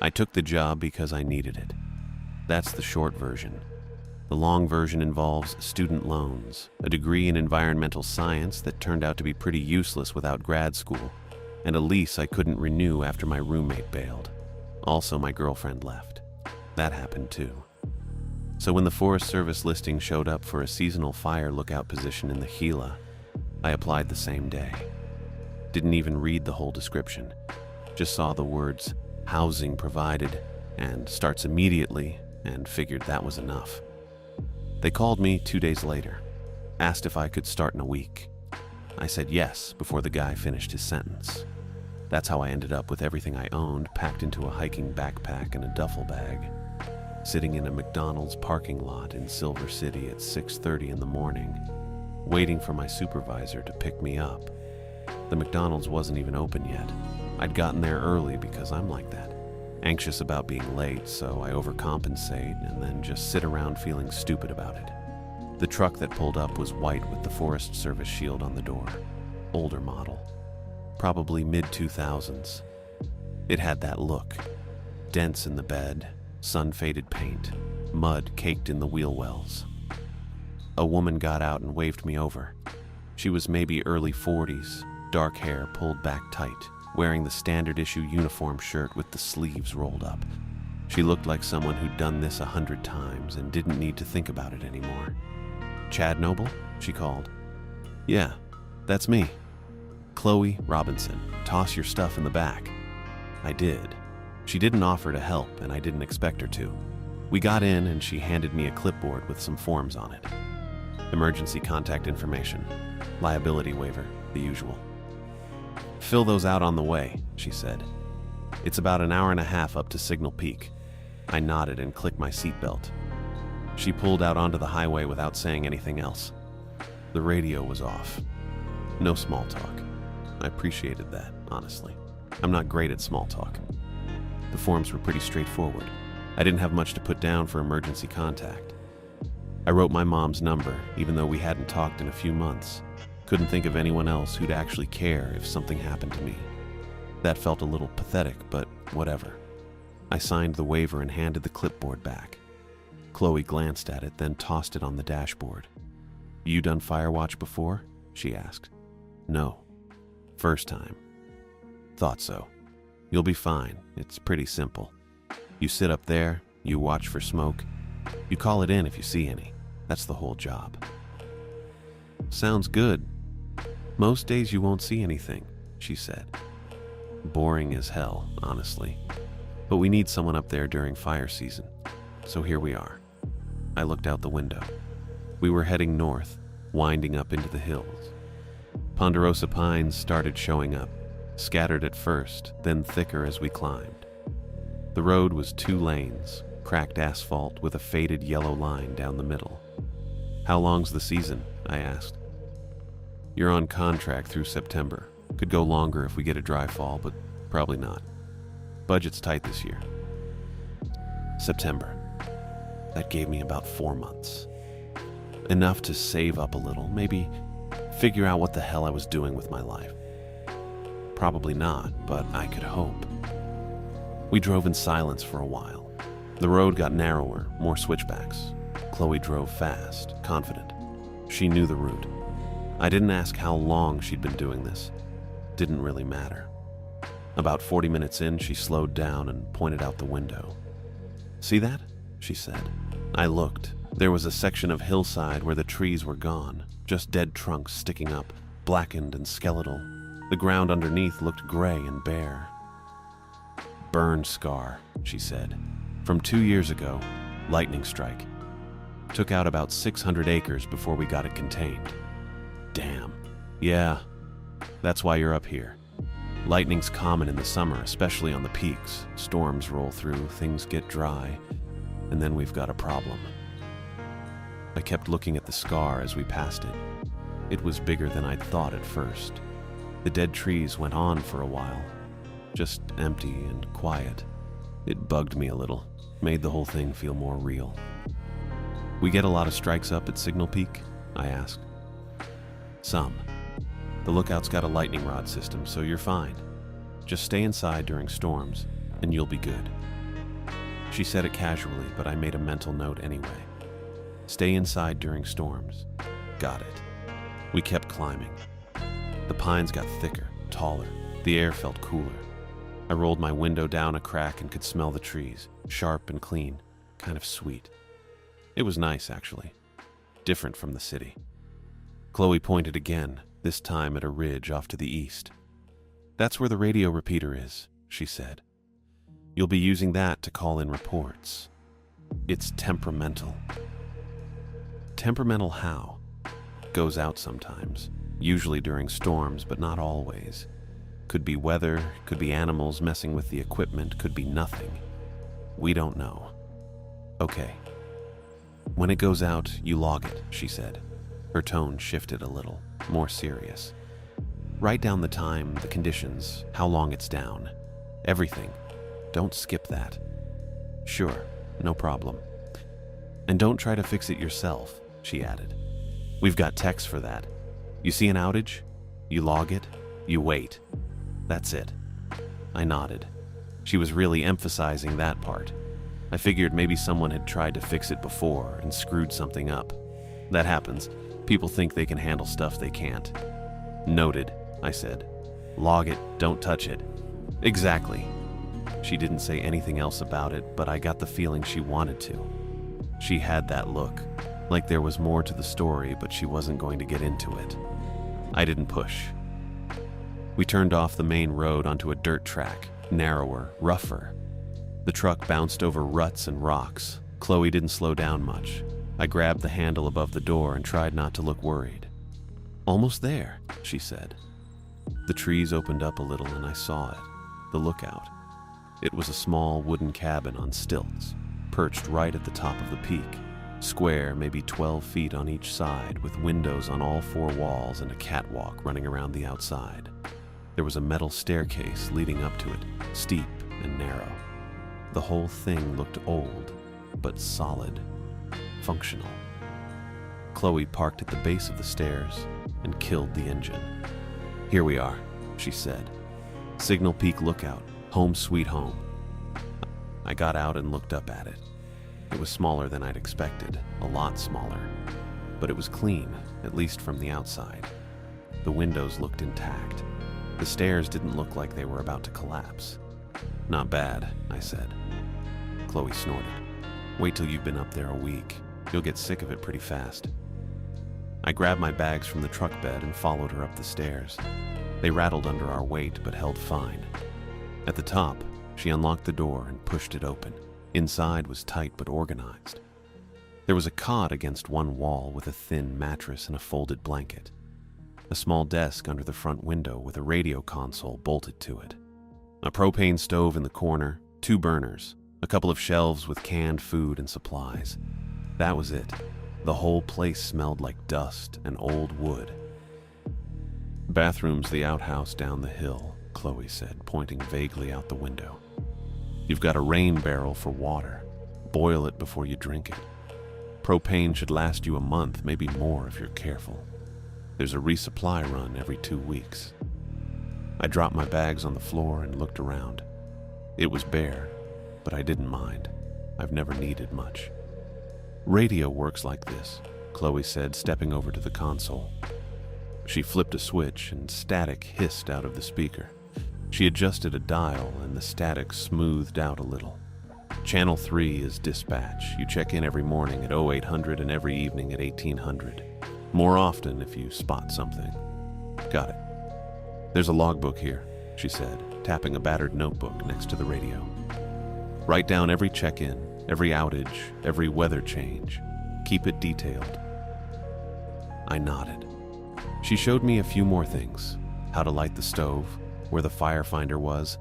I took the job because I needed it. That's the short version. The long version involves student loans, a degree in environmental science that turned out to be pretty useless without grad school, and a lease I couldn't renew after my roommate bailed. Also, my girlfriend left. That happened too. So when the Forest Service listing showed up for a seasonal fire lookout position in the Gila, I applied the same day. Didn't even read the whole description. Just saw the words, housing provided, and starts immediately, and figured that was enough. They called me 2 days later, asked if I could start in a week. I said yes before the guy finished his sentence. That's how I ended up with everything I owned packed into a hiking backpack and a duffel bag, sitting in a McDonald's parking lot in Silver City at 6:30 in the morning, waiting for my supervisor to pick me up. The McDonald's wasn't even open yet. I'd gotten there early because I'm like that. Anxious about being late, so I overcompensate and then just sit around feeling stupid about it. The truck that pulled up was white with the Forest Service shield on the door. Older model. Probably mid-2000s. It had that look. Dents in the bed, sun-faded paint, mud caked in the wheel wells. A woman got out and waved me over. She was maybe early 40s, dark hair pulled back tight, wearing the standard-issue uniform shirt with the sleeves rolled up. She looked like someone who'd done this 100 times and didn't need to think about it anymore. "Chad Noble?" she called. "Yeah, that's me. Chloe Robinson, toss your stuff in the back." I did. She didn't offer to help, and I didn't expect her to. We got in, and she handed me a clipboard with some forms on it. Emergency contact information, liability waiver, the usual. "Fill those out on the way," she said. "It's about an hour and a half up to Signal Peak." I nodded and clicked my seatbelt. She pulled out onto the highway without saying anything else. The radio was off. No small talk. I appreciated that, honestly. I'm not great at small talk. The forms were pretty straightforward. I didn't have much to put down for emergency contact. I wrote my mom's number, even though we hadn't talked in a few months. Couldn't think of anyone else who'd actually care if something happened to me. That felt a little pathetic, but whatever. I signed the waiver and handed the clipboard back. Chloe glanced at it, then tossed it on the dashboard. "You done Firewatch before?" she asked. "No. First time." "Thought so. You'll be fine. It's pretty simple. You sit up there, you watch for smoke, you call it in if you see any. That's the whole job." "Sounds good. Most days you won't see anything," she said. Boring as hell, honestly. But we need someone up there during fire season. So here we are. I looked out the window. We were heading north, winding up into the hills. Ponderosa pines started showing up, scattered at first, then thicker as we climbed. The road was 2 lanes, cracked asphalt with a faded yellow line down the middle. "How long's the season?" I asked. "You're on contract through September. Could go longer if we get a dry fall, but probably not. Budget's tight this year." September. That gave me about 4 months. Enough to save up a little, maybe figure out what the hell I was doing with my life. Probably not, but I could hope. We drove in silence for a while. The road got narrower, more switchbacks. Chloe drove fast, confident. She knew the route. I didn't ask how long she'd been doing this. Didn't really matter. About 40 minutes in, she slowed down and pointed out the window. "See that?" she said. I looked. There was a section of hillside where the trees were gone, just dead trunks sticking up, blackened and skeletal. The ground underneath looked gray and bare. "Burn scar," she said. "From 2 years ago, lightning strike. Took out about 600 acres before we got it contained." Damn. "Yeah, that's why you're up here. Lightning's common in the summer, especially on the peaks. Storms roll through, things get dry, and then we've got a problem." I kept looking at the scar as we passed it. It was bigger than I'd thought at first. The dead trees went on for a while, just empty and quiet. It bugged me a little, made the whole thing feel more real. "We get a lot of strikes up at Signal Peak?" I asked. "Some. The lookout's got a lightning rod system, so you're fine. Just stay inside during storms, and you'll be good." She said it casually, but I made a mental note anyway. Stay inside during storms. Got it. We kept climbing. The pines got thicker, taller. The air felt cooler. I rolled my window down a crack and could smell the trees, sharp and clean, kind of sweet. It was nice, actually. Different from the city. Chloe pointed again, this time at a ridge off to the east. That's where the radio repeater is, she said. You'll be using that to call in reports. It's temperamental. Temperamental how? Goes out sometimes, usually during storms, but not always. Could be weather, could be animals messing with the equipment, could be nothing. We don't know. Okay. When it goes out, you log it, she said. Her tone shifted a little, more serious. Write down the time, the conditions, how long it's down. Everything. Don't skip that. Sure, no problem. And don't try to fix it yourself, she added. We've got techs for that. You see an outage? You log it, you wait. That's it. I nodded. She was really emphasizing that part. I figured maybe someone had tried to fix it before and screwed something up. That happens. People think they can handle stuff they can't. Noted, I said. Log it, don't touch it. Exactly. She didn't say anything else about it, but I got the feeling she wanted to. She had that look, like there was more to the story, but she wasn't going to get into it. I didn't push. We turned off the main road onto a dirt track, narrower, rougher. The truck bounced over ruts and rocks. Chloe didn't slow down much. I grabbed the handle above the door and tried not to look worried. Almost there, she said. The trees opened up a little and I saw it, the lookout. It was a small wooden cabin on stilts, perched right at the top of the peak, square, maybe 12 feet on each side, with windows on all four walls and a catwalk running around the outside. There was a metal staircase leading up to it, steep and narrow. The whole thing looked old, but solid, functional. Chloe parked at the base of the stairs and killed the engine. Here we are, she said. Signal Peak Lookout, home sweet home. I got out and looked up at it. It was smaller than I'd expected, a lot smaller. But it was clean, at least from the outside. The windows looked intact. The stairs didn't look like they were about to collapse. Not bad, I said. Chloe snorted. Wait till you've been up there a week. You'll get sick of it pretty fast. I grabbed my bags from the truck bed and followed her up the stairs. They rattled under our weight, but held fine. At the top, she unlocked the door and pushed it open. Inside was tight but organized. There was a cot against one wall with a thin mattress and a folded blanket. A small desk under the front window with a radio console bolted to it. A propane stove in the corner, 2 burners, a couple of shelves with canned food and supplies. That was it. The whole place smelled like dust and old wood. Bathroom's the outhouse down the hill, Chloe said, pointing vaguely out the window. You've got a rain barrel for water. Boil it before you drink it. Propane should last you a month, maybe more if you're careful. There's a resupply run every 2 weeks. I dropped my bags on the floor and looked around. It was bare, but I didn't mind. I've never needed much. Radio works like this, Chloe said, stepping over to the console. She flipped a switch and static hissed out of the speaker. She adjusted a dial and the static smoothed out a little. Channel 3 is dispatch. You check in every morning at 0800 and every evening at 1800. More often if you spot something. Got it. There's a logbook here, she said, tapping a battered notebook next to the radio. Write down every check-in, every outage, every weather change. Keep it detailed. I nodded. She showed me a few more things. How to light the stove, where the fire finder was,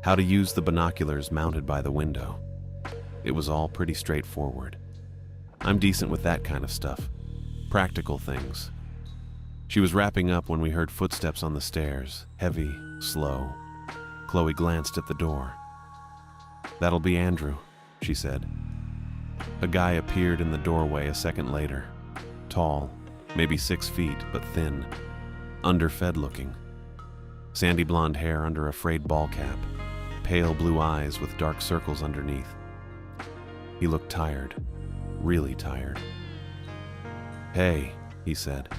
how to use the binoculars mounted by the window. It was all pretty straightforward. I'm decent with that kind of stuff. Practical things. She was wrapping up when we heard footsteps on the stairs, heavy, slow. Chloe glanced at the door. That'll be Andrew, she said. A guy appeared in the doorway a second later. Tall, maybe 6 feet, but thin. Underfed looking. Sandy blonde hair under a frayed ball cap. Pale blue eyes with dark circles underneath. He looked tired, really tired. "Hey," he said.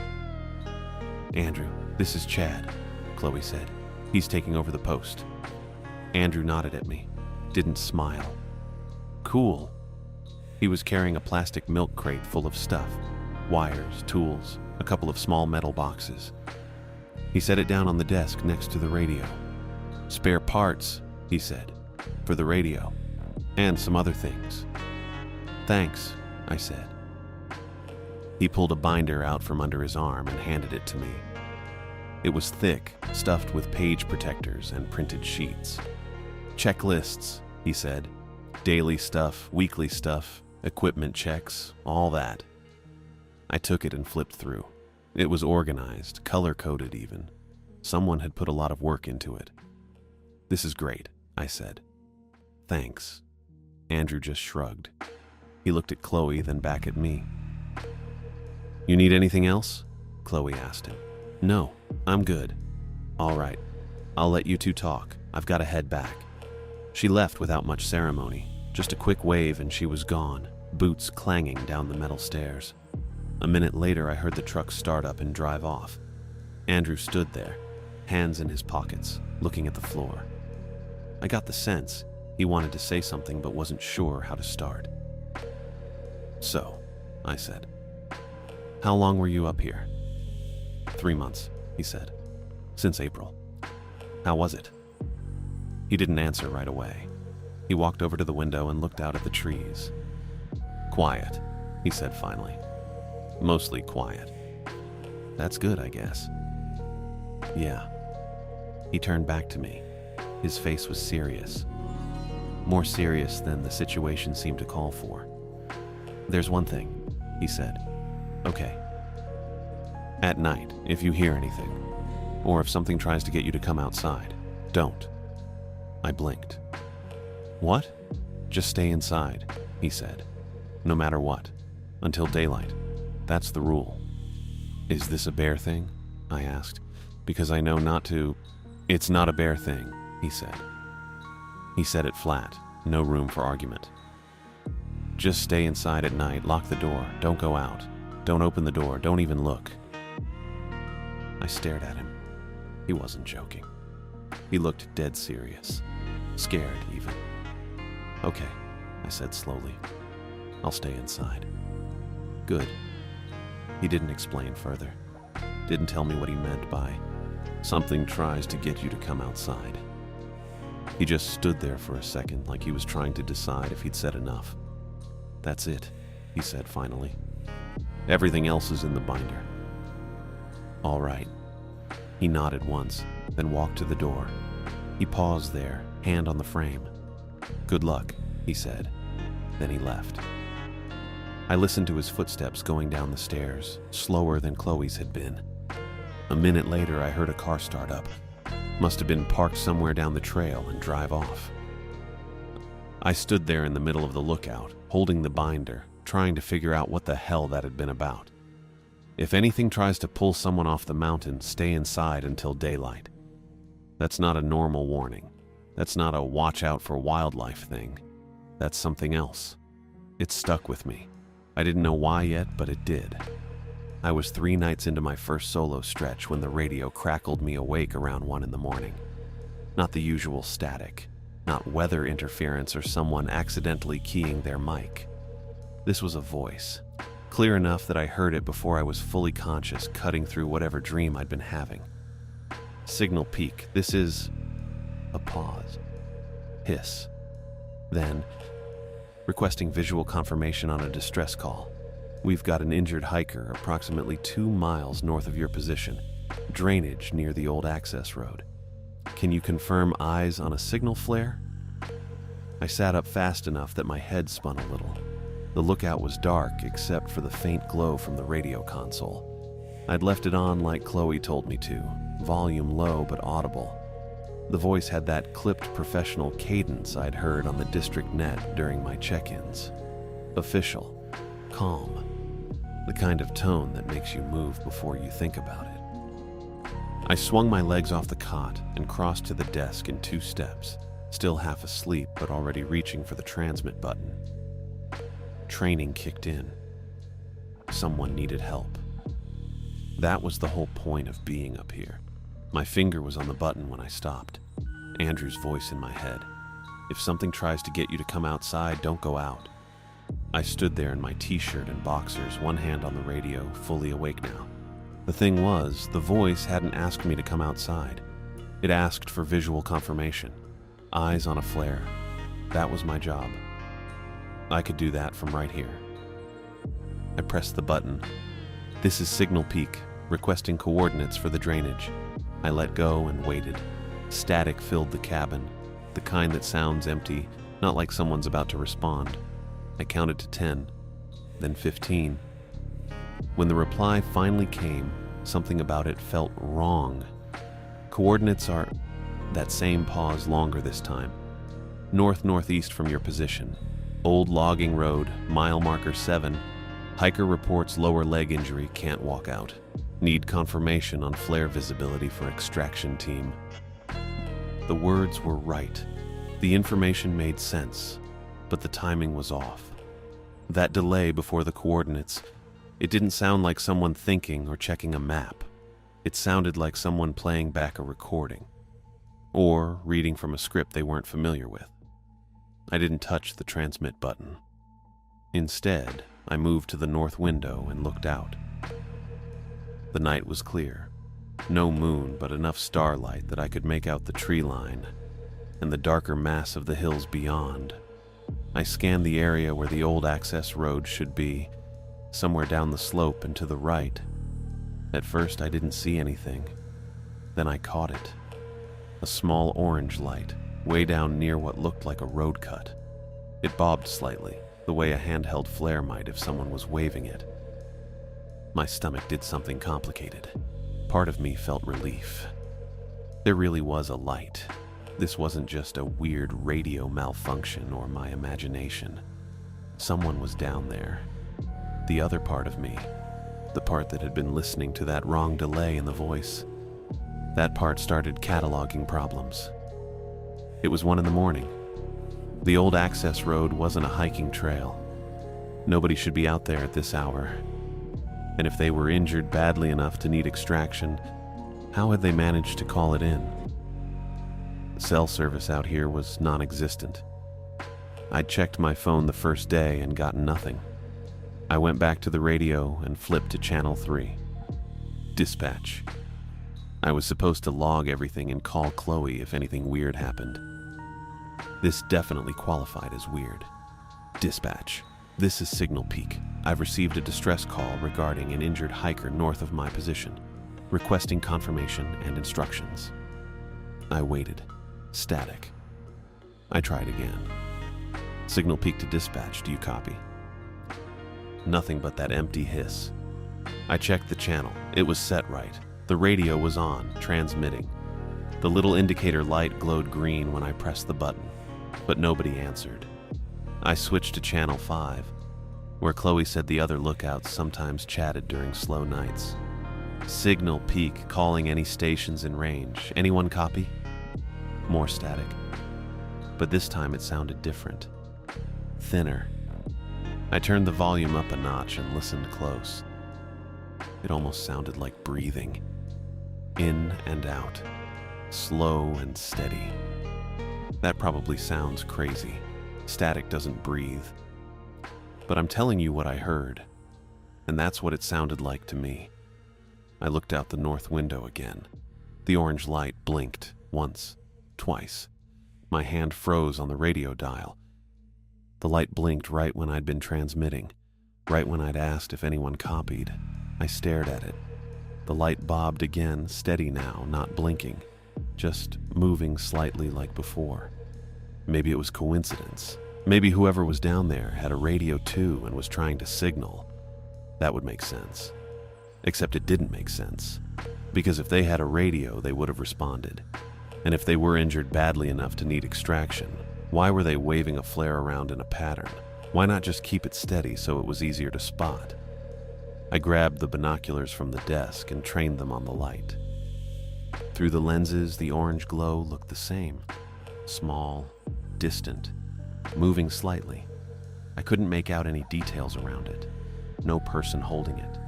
"Andrew, this is Chad," Chloe said. "He's taking over the post." Andrew nodded at me, didn't smile. "Cool." He was carrying a plastic milk crate full of stuff, wires, tools, a couple of small metal boxes. He set it down on the desk next to the radio. "Spare parts," he said, "for the radio, and some other things." "Thanks," I said. He pulled a binder out from under his arm and handed it to me. It was thick, stuffed with page protectors and printed sheets. "Checklists," he said. "Daily stuff, weekly stuff, equipment checks, all that." I took it and flipped through. It was organized, color-coded even. Someone had put a lot of work into it. "This is great," I said. "Thanks." Andrew just shrugged. He looked at Chloe, then back at me. "You need anything else?" Chloe asked him. "No, I'm good." "All right, I'll let you two talk. I've got to head back." She left without much ceremony. Just a quick wave and she was gone, boots clanging down the metal stairs. A minute later, I heard the truck start up and drive off. Andrew stood there, hands in his pockets, looking at the floor. I got the sense he wanted to say something but wasn't sure how to start. "So," I said, "how long were you up here?" 3 months, he said. "Since April." "How was it?" He didn't answer right away. He walked over to the window and looked out at the trees. "Quiet," he said finally. "Mostly quiet." "That's good, I guess." "Yeah." He turned back to me. His face was serious. More serious than the situation seemed to call for. "There's one thing," he said. "Okay. At night, if you hear anything, or if something tries to get you to come outside, don't." I blinked. "What?" "Just stay inside," he said. "No matter what. Until daylight. That's the rule." "Is this a bear thing?" I asked, because I know not to. "It's not a bear thing," he said. He said it flat, no room for argument. "Just stay inside at night, lock the door, don't go out. Don't open the door, don't even look." I stared at him. He wasn't joking. He looked dead serious, scared even. "Okay," I said slowly. "I'll stay inside." "Good." He didn't explain further. Didn't tell me what he meant by, "Something tries to get you to come outside." He just stood there for a second like he was trying to decide if he'd said enough. "That's it," he said finally. "Everything else is in the binder." "All right." He nodded once, then walked to the door. He paused there, hand on the frame. "Good luck," he said. Then he left. I listened to his footsteps going down the stairs, slower than Chloe's had been. A minute later, I heard a car start up. Must have been parked somewhere down the trail and drive off. I stood there in the middle of the lookout, holding the binder, trying to figure out what the hell that had been about. If anything tries to pull someone off the mountain, stay inside until daylight. That's not a normal warning. That's not a watch out for wildlife thing. That's something else. It stuck with me. I didn't know why yet, but it did. I was 3 nights into my first solo stretch when the radio crackled me awake around 1 in the morning. Not the usual static, not weather interference or someone accidentally keying their mic. This was a voice, clear enough that I heard it before I was fully conscious, cutting through whatever dream I'd been having. "Signal peak, this is..." A pause. Hiss. Then, "Requesting visual confirmation on a distress call. We've got an injured hiker approximately 2 miles north of your position. Drainage near the old access road. Can you confirm eyes on a signal flare?" I sat up fast enough that my head spun a little. The lookout was dark except for the faint glow from the radio console. I'd left it on like Chloe told me to, volume low but audible. The voice had that clipped professional cadence I'd heard on the district net during my check-ins. Official, calm, the kind of tone that makes you move before you think about it. I swung my legs off the cot and crossed to the desk in 2 steps, still half asleep but already reaching for the transmit button. training kicked in. Someone needed help. That was the whole point of being up here. My finger was on the button when I stopped. Andrew's voice in my head. If something tries to get you to come outside, don't go out. I stood there in my t-shirt and boxers, one hand on the radio, fully awake now. The thing was, the voice hadn't asked me to come outside. It asked for visual confirmation. Eyes on a flare. That was my job. I could do that from right here. I pressed the button. This is Signal Peak, requesting coordinates for the drainage. I let go and waited. Static filled the cabin, the kind that sounds empty, not like someone's about to respond. I counted to 10, then 15. When the reply finally came, something about it felt wrong. Coordinates are... That same pause longer this time. North-northeast from your position. Old logging road, mile marker 7. Hiker reports lower leg injury, can't walk out. Need confirmation on flare visibility for extraction team. The words were right. The information made sense, but the timing was off. That delay before the coordinates, it didn't sound like someone thinking or checking a map. It sounded like someone playing back a recording, or reading from a script they weren't familiar with. I didn't touch the transmit button. Instead, I moved to the north window and looked out. The night was clear. No moon, but enough starlight that I could make out the tree line and the darker mass of the hills beyond. I scanned the area where the old access road should be, somewhere down the slope and to the right. At first, I didn't see anything. Then I caught it. A small orange light, way down near what looked like a road cut. It bobbed slightly, the way a handheld flare might if someone was waving it. My stomach did something complicated. Part of me felt relief. There really was a light. This wasn't just a weird radio malfunction or my imagination. Someone was down there. The other part of me, the part that had been listening to that wrong delay in the voice, that part started cataloging problems. It was 1 a.m. The old access road wasn't a hiking trail. Nobody should be out there at this hour. And if they were injured badly enough to need extraction, how had they managed to call it in? Cell service out here was non-existent. I'd checked my phone the first day and gotten nothing. I went back to the radio and flipped to channel 3. Dispatch. I was supposed to log everything and call Chloe if anything weird happened. This definitely qualified as weird. Dispatch. This is Signal Peak. I've received a distress call regarding an injured hiker north of my position, requesting confirmation and instructions. I waited. Static. I tried again. Signal Peak to dispatch, do you copy? Nothing but that empty hiss. I checked the channel. It was set right. The radio was on, transmitting. The little indicator light glowed green when I pressed the button, but nobody answered. I switched to channel 5, where Chloe said the other lookouts sometimes chatted during slow nights. Signal Peak calling any stations in range. Anyone copy? More static. But this time it sounded different. Thinner. I turned the volume up a notch and listened close. It almost sounded like breathing. In and out. Slow and steady. That probably sounds crazy. Static doesn't breathe. But I'm telling you what I heard, and that's what it sounded like to me. I looked out the north window again. The orange light blinked once, twice. My hand froze on the radio dial. The light blinked right when I'd been transmitting, right when I'd asked if anyone copied. I stared at it. The light bobbed again, steady now, not blinking, just moving slightly like before. Maybe it was coincidence. Maybe whoever was down there had a radio too and was trying to signal. That would make sense. Except it didn't make sense. Because if they had a radio, they would have responded. And if they were injured badly enough to need extraction, why were they waving a flare around in a pattern? Why not just keep it steady so it was easier to spot? I grabbed the binoculars from the desk and trained them on the light. Through the lenses, the orange glow looked the same. Small, distant, moving slightly. I couldn't make out any details around it. No person holding it.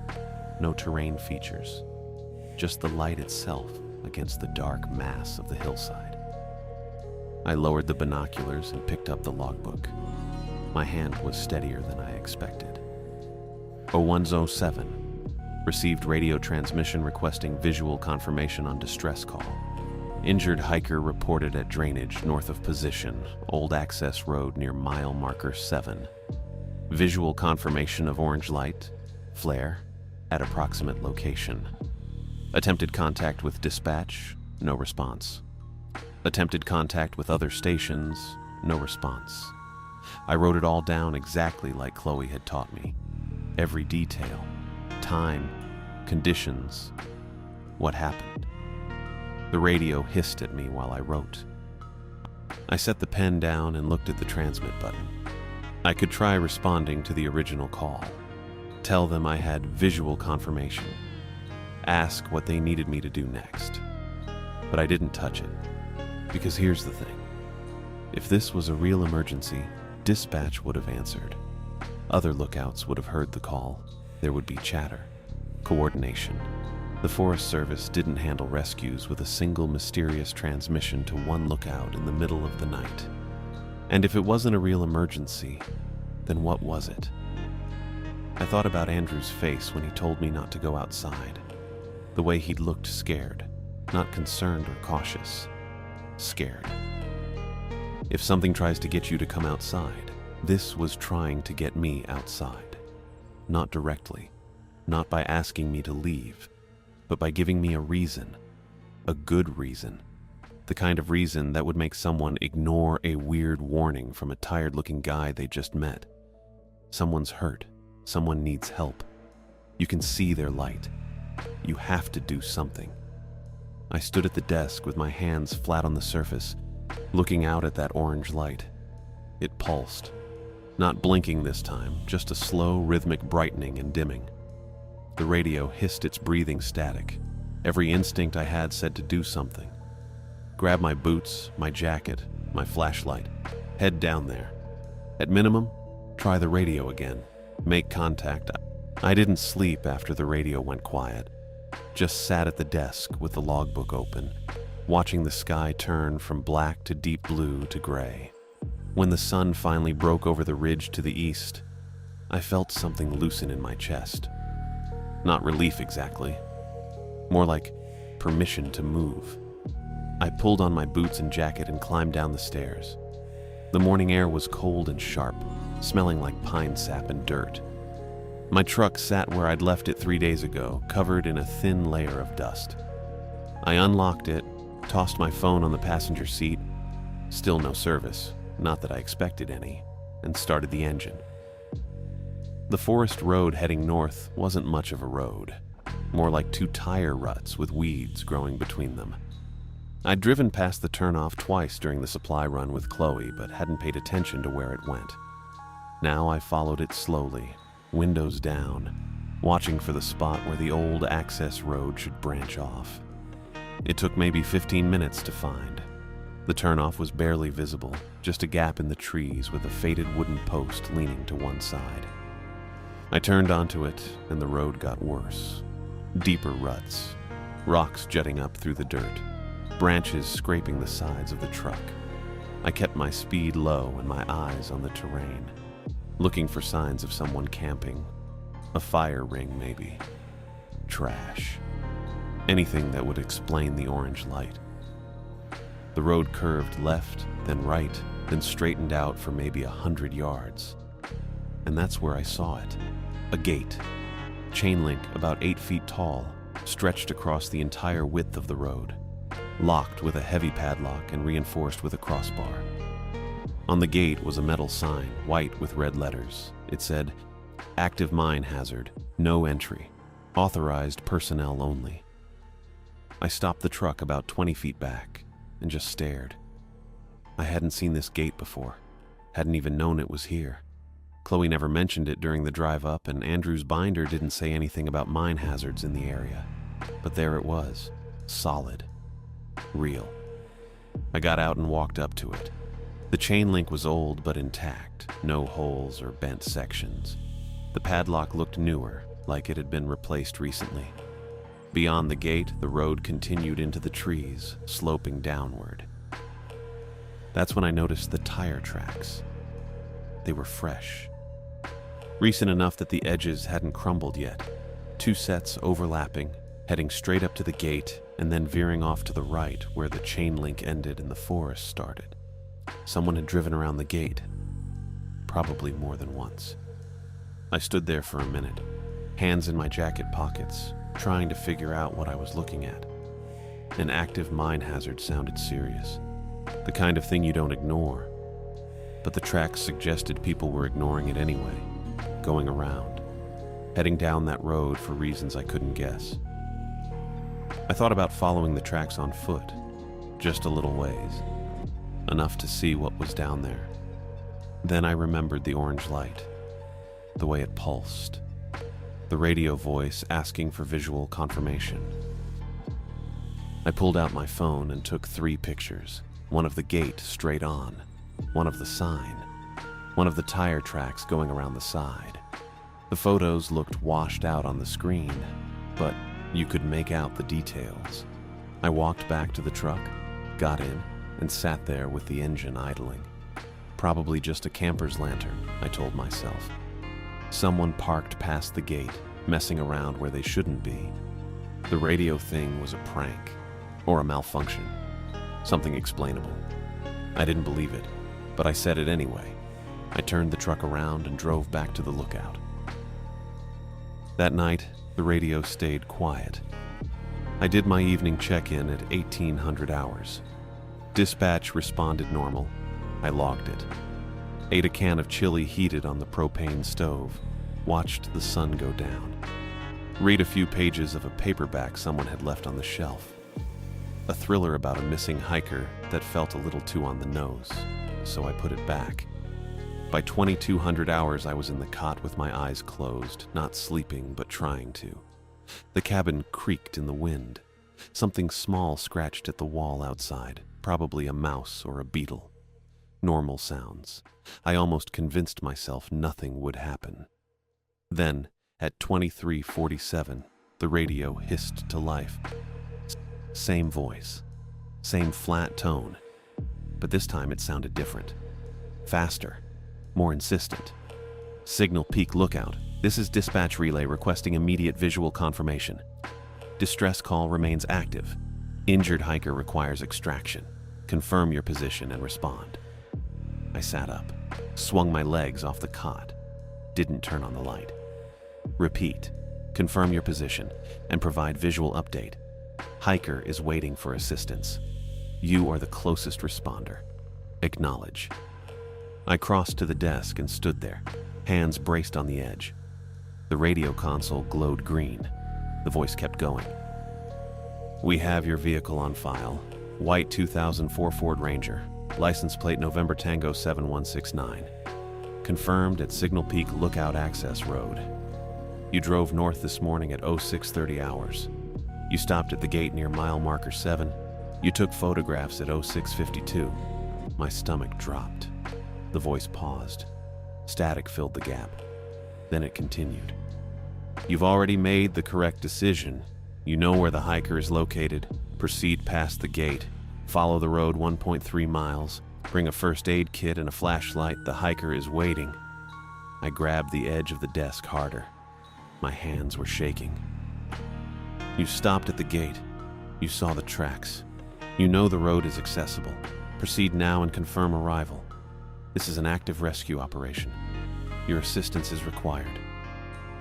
No terrain features. Just the light itself against the dark mass of the hillside. I lowered the binoculars and picked up the logbook. My hand was steadier than I expected. 0107. Received radio transmission requesting visual confirmation on distress call. Injured hiker reported at drainage north of position, old access road near mile marker 7. Visual confirmation of orange light, flare, at approximate location. Attempted contact with dispatch, no response. Attempted contact with other stations, no response. I wrote it all down exactly like Chloe had taught me. Every detail, time, conditions, what happened. The radio hissed at me while I wrote. I set the pen down and looked at the transmit button. I could try responding to the original call. Tell them I had visual confirmation. Ask what they needed me to do next. But I didn't touch it. Because here's the thing. If this was a real emergency, dispatch would have answered. Other lookouts would have heard the call. There would be chatter, coordination. The Forest Service didn't handle rescues with a single mysterious transmission to one lookout in the middle of the night. And if it wasn't a real emergency, then what was it? I thought about Andrew's face when he told me not to go outside. The way he'd looked scared, not concerned or cautious. Scared. If something tries to get you to come outside, this was trying to get me outside. Not directly, not by asking me to leave, but by giving me a reason, a good reason, the kind of reason that would make someone ignore a weird warning from a tired-looking guy they just met. Someone's hurt, someone needs help. You can see their light. You have to do something. I stood at the desk with my hands flat on the surface, looking out at that orange light. It pulsed. Not blinking this time, just a slow, rhythmic brightening and dimming. The radio hissed its breathing static. Every instinct I had said to do something. Grab my boots, my jacket, my flashlight. Head down there. At minimum, try the radio again. Make contact. I didn't sleep after the radio went quiet. Just sat at the desk with the logbook open, watching the sky turn from black to deep blue to gray. When the sun finally broke over the ridge to the east, I felt something loosen in my chest. Not relief exactly, more like permission to move. I pulled on my boots and jacket and climbed down the stairs. The morning air was cold and sharp, smelling like pine sap and dirt. My truck sat where I'd left it 3 days ago, covered in a thin layer of dust. I unlocked it, tossed my phone on the passenger seat, still no service, not that I expected any, and started the engine. The forest road heading north wasn't much of a road, more like 2 tire ruts with weeds growing between them. I'd driven past the turnoff twice during the supply run with Chloe, but hadn't paid attention to where it went. Now I followed it slowly, windows down, watching for the spot where the old access road should branch off. It took maybe 15 minutes to find. The turnoff was barely visible, just a gap in the trees with a faded wooden post leaning to one side. I turned onto it, and the road got worse. Deeper ruts, rocks jutting up through the dirt, branches scraping the sides of the truck. I kept my speed low and my eyes on the terrain, looking for signs of someone camping. A fire ring, maybe. Trash. Anything that would explain the orange light. The road curved left, then right, then straightened out for maybe 100 yards. And that's where I saw it. A gate. Chain link about 8 feet tall, stretched across the entire width of the road. Locked with a heavy padlock and reinforced with a crossbar. On the gate was a metal sign, white with red letters. It said, "Active mine hazard, no entry. Authorized personnel only." I stopped the truck about 20 feet back and just stared. I hadn't seen this gate before, hadn't even known it was here. Chloe never mentioned it during the drive up, and Andrew's binder didn't say anything about mine hazards in the area. But there it was, solid, real. I got out and walked up to it. The chain link was old but intact, no holes or bent sections. The padlock looked newer, like it had been replaced recently. Beyond the gate, the road continued into the trees, sloping downward. That's when I noticed the tire tracks. They were fresh. Recent enough that the edges hadn't crumbled yet. 2 sets overlapping, heading straight up to the gate and then veering off to the right where the chain link ended and the forest started. Someone had driven around the gate, probably more than once. I stood there for a minute, hands in my jacket pockets, trying to figure out what I was looking at. An active mine hazard sounded serious, the kind of thing you don't ignore, but the tracks suggested people were ignoring it anyway, going around, heading down that road for reasons I couldn't guess. I thought about following the tracks on foot, just a little ways, enough to see what was down there. Then I remembered the orange light, the way it pulsed, the radio voice asking for visual confirmation. I pulled out my phone and took 3 pictures, one of the gate straight on, one of the sign, one of the tire tracks going around the side. The photos looked washed out on the screen, but you could make out the details. I walked back to the truck, got in, and sat there with the engine idling. Probably just a camper's lantern, I told myself. Someone parked past the gate, messing around where they shouldn't be. The radio thing was a prank, or a malfunction, something explainable. I didn't believe it, but I said it anyway. I turned the truck around and drove back to the lookout. That night, the radio stayed quiet. I did my evening check-in at 1800 hours. Dispatch responded normal. I logged it. Ate a can of chili heated on the propane stove. Watched the sun go down. Read a few pages of a paperback someone had left on the shelf. A thriller about a missing hiker that felt a little too on the nose, so I put it back. By 2200 hours, I was in the cot with my eyes closed, not sleeping, but trying to. The cabin creaked in the wind. Something small scratched at the wall outside, probably a mouse or a beetle. Normal sounds. I almost convinced myself nothing would happen. Then, at 23:47, the radio hissed to life. Same voice, same flat tone, but this time it sounded different. Faster, more insistent. Signal Peak Lookout. This is dispatch relay requesting immediate visual confirmation. Distress call remains active. Injured hiker requires extraction. Confirm your position and respond. I sat up, swung my legs off the cot, didn't turn on the light. Repeat. Confirm your position and provide visual update. Hiker is waiting for assistance. You are the closest responder. Acknowledge. I crossed to the desk and stood there, hands braced on the edge. The radio console glowed green. The voice kept going. We have your vehicle on file. White 2004 Ford Ranger. License plate November Tango 7169. Confirmed at Signal Peak Lookout Access Road. You drove north this morning at 0630 hours. You stopped at the gate near mile marker 7. You took photographs at 0652. My stomach dropped. The voice paused. Static filled the gap. Then it continued. You've already made the correct decision. You know where the hiker is located. Proceed past the gate. Follow the road 1.3 miles. Bring a first aid kit and a flashlight. The hiker is waiting. I grabbed the edge of the desk harder. My hands were shaking. You stopped at the gate. You saw the tracks. You know the road is accessible. Proceed now and confirm arrival. This is an active rescue operation. Your assistance is required.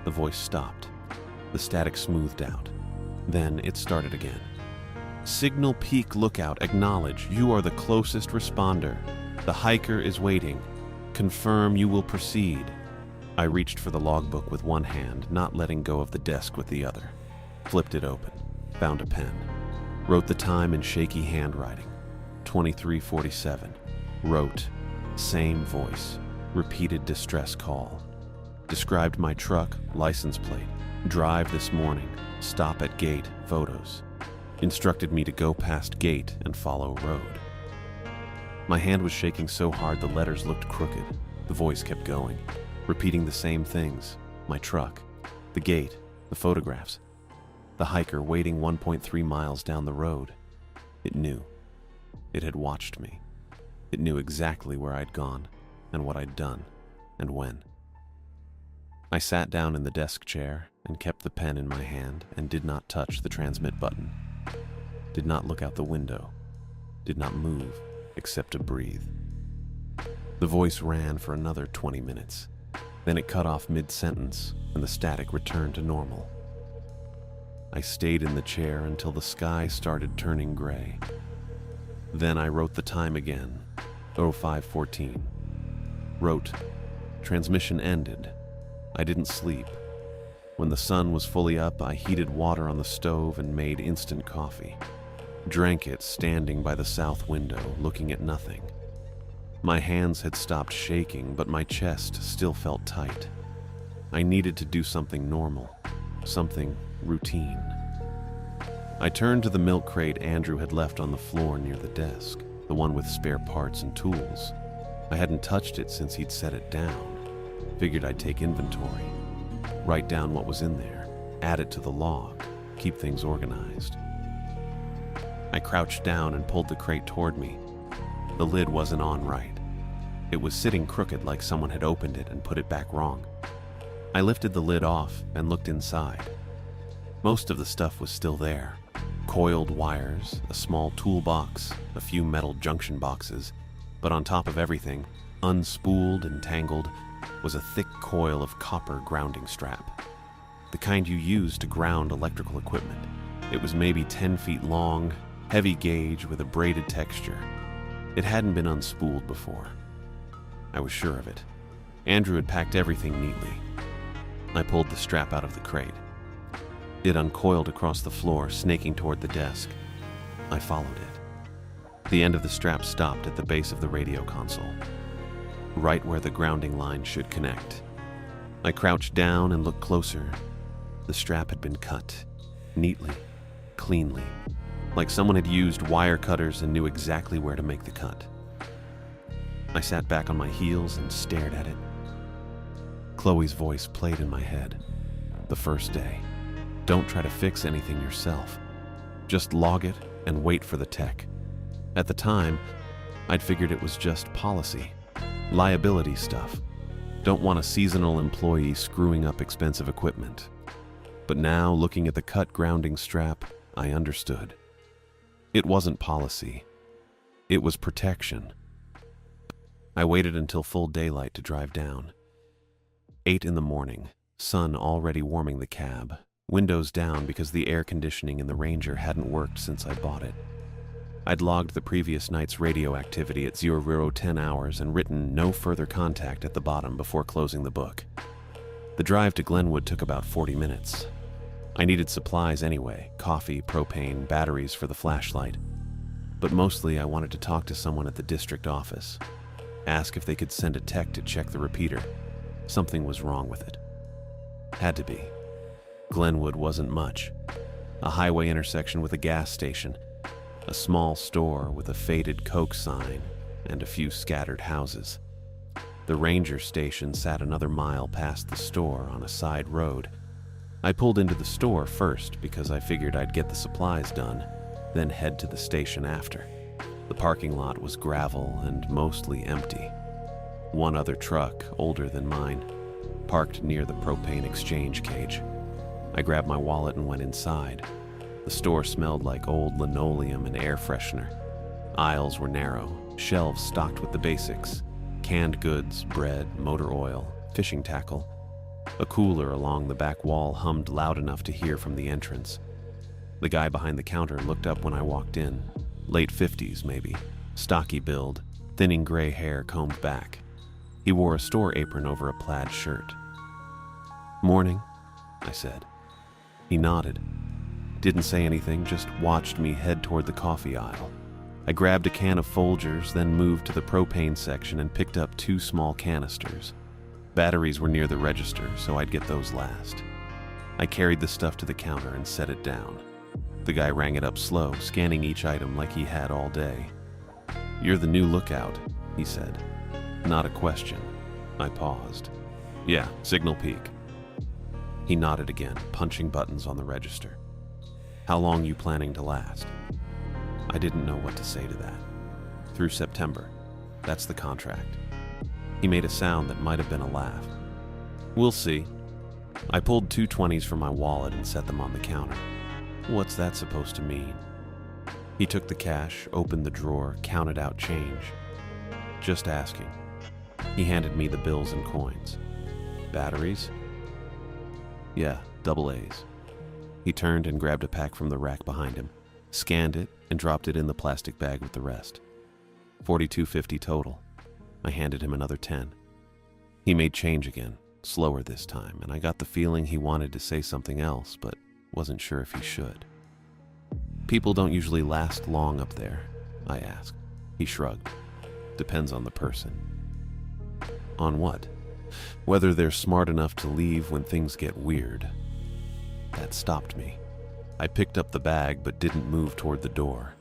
The voice stopped. The static smoothed out. Then it started again. Signal Peak Lookout, acknowledge you are the closest responder. The hiker is waiting. Confirm you will proceed. I reached for the logbook with one hand, not letting go of the desk with the other. Flipped it open, found a pen. Wrote the time in shaky handwriting. 23:47. Wrote, same voice, repeated distress call. Described my truck, license plate, drive this morning, stop at gate, photos. Instructed me to go past gate and follow road. My hand was shaking so hard the letters looked crooked. The voice kept going, repeating the same things. My truck, the gate, the photographs. The hiker waiting 1.3 miles down the road. It knew. It had watched me. It knew exactly where I'd gone, and what I'd done, and when. I sat down in the desk chair and kept the pen in my hand and did not touch the transmit button. Did not look out the window. Did not move except to breathe. The voice ran for another 20 minutes. Then it cut off mid-sentence and the static returned to normal. I stayed in the chair until the sky started turning gray. Then I wrote the time again, 05:14. Wrote, transmission ended. I didn't sleep. When the sun was fully up, I heated water on the stove and made instant coffee. Drank it standing by the south window, looking at nothing. My hands had stopped shaking, but my chest still felt tight. I needed to do something normal, something routine. I turned to the milk crate Andrew had left on the floor near the desk, the one with spare parts and tools. I hadn't touched it since he'd set it down. Figured I'd take inventory, write down what was in there, add it to the log, keep things organized. I crouched down and pulled the crate toward me. The lid wasn't on right. It was sitting crooked like someone had opened it and put it back wrong. I lifted the lid off and looked inside. Most of the stuff was still there. Coiled wires, a small toolbox, a few metal junction boxes, but on top of everything, unspooled and tangled, was a thick coil of copper grounding strap. The kind you use to ground electrical equipment. It was maybe 10 feet long, heavy gauge with a braided texture. It hadn't been unspooled before. I was sure of it. Andrew had packed everything neatly. I pulled the strap out of the crate. It uncoiled across the floor, snaking toward the desk. I followed it. The end of the strap stopped at the base of the radio console, right where the grounding line should connect. I crouched down and looked closer. The strap had been cut, neatly, cleanly, like someone had used wire cutters and knew exactly where to make the cut. I sat back on my heels and stared at it. Chloe's voice played in my head. The first day. Don't try to fix anything yourself. Just log it and wait for the tech. At the time, I'd figured it was just policy. Liability stuff. Don't want a seasonal employee screwing up expensive equipment. But now, looking at the cut grounding strap, I understood. It wasn't policy. It was protection. I waited until full daylight to drive down. 8 in the morning, sun already warming the cab, windows down because the air conditioning in the Ranger hadn't worked since I bought it. I'd logged the previous night's radio activity at 0010 hours and written no further contact at the bottom before closing the book. The drive to Glenwood took about 40 minutes. I needed supplies anyway, coffee, propane, batteries for the flashlight. But mostly I wanted to talk to someone at the district office. Ask if they could send a tech to check the repeater. Something was wrong with it. Had to be. Glenwood wasn't much. A highway intersection with a gas station, a small store with a faded Coke sign, and a few scattered houses. The ranger station sat another mile past the store on a side road. I pulled into the store first because I figured I'd get the supplies done, then head to the station after. The parking lot was gravel and mostly empty. One other truck, older than mine, parked near the propane exchange cage. I grabbed my wallet and went inside. The store smelled like old linoleum and air freshener. Aisles were narrow, shelves stocked with the basics: canned goods, bread, motor oil, fishing tackle. A cooler along the back wall hummed loud enough to hear from the entrance. The guy behind the counter looked up when I walked in. Late 50s, maybe. Stocky build, thinning gray hair combed back. He wore a store apron over a plaid shirt. "Morning," I said. He nodded. Didn't say anything, just watched me head toward the coffee aisle. I grabbed a can of Folgers, then moved to the propane section and picked up 2 small canisters. Batteries were near the register, so I'd get those last. I carried the stuff to the counter and set it down. The guy rang it up slow, scanning each item like he had all day. "You're the new lookout," he said. Not a question. I paused. "Yeah, Signal Peak." He nodded again, punching buttons on the register. "How long you planning to last?" I didn't know what to say to that. "Through September. That's the contract." He made a sound that might have been a laugh. "We'll see." I pulled two 20s from my wallet and set them on the counter. What's that supposed to mean? He took the cash, opened the drawer, counted out change. "Just asking." He handed me the bills and coins. "Batteries?" "Yeah, double A's." He turned and grabbed a pack from the rack behind him, scanned it, and dropped it in the plastic bag with the rest. $42.50 total. I handed him another 10. He made change again, slower this time, and I got the feeling he wanted to say something else, but wasn't sure if he should. "People don't usually last long up there?" I asked. He shrugged. "Depends on the person." "On what?" "Whether they're smart enough to leave when things get weird." That stopped me. I picked up the bag but didn't move toward the door.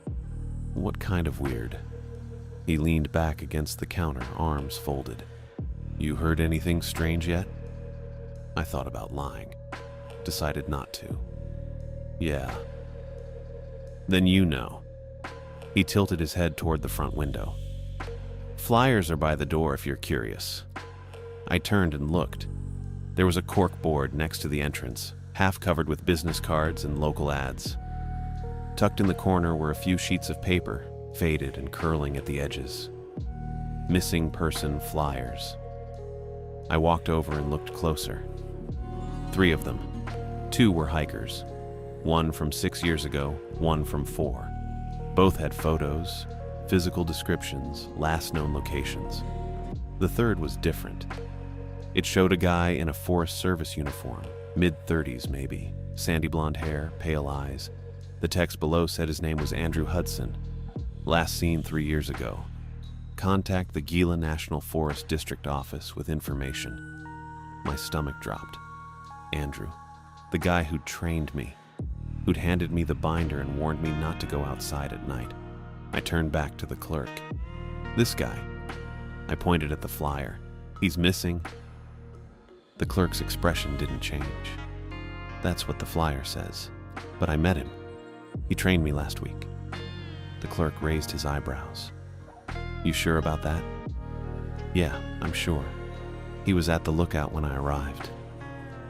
"What kind of weird?" He leaned back against the counter, arms folded. "You heard anything strange yet?" I thought about lying. Decided not to. "Yeah." "Then you know." He tilted his head toward the front window. "Flyers are by the door if you're curious." I turned and looked. There was a cork board next to the entrance, half covered with business cards and local ads. Tucked in the corner were a few sheets of paper, faded and curling at the edges. "Missing person flyers." I walked over and looked closer. 3 of them. 2 were hikers. 1 from 6 years ago, 1 from 4. Both had photos, physical descriptions, last known locations. The third was different. It showed a guy in a Forest Service uniform, mid-30s maybe, sandy blonde hair, pale eyes. The text below said his name was Andrew Hudson. Last seen 3 years ago. Contact the Gila National Forest District Office with information. My stomach dropped. Andrew, the guy who'd trained me, who'd handed me the binder and warned me not to go outside at night. I turned back to the clerk. "This guy." I pointed at the flyer. "He's missing." The clerk's expression didn't change. "That's what the flyer says. But I met him. He trained me last week." The clerk raised his eyebrows. "You sure about that?" "Yeah, I'm sure. He was at the lookout when I arrived.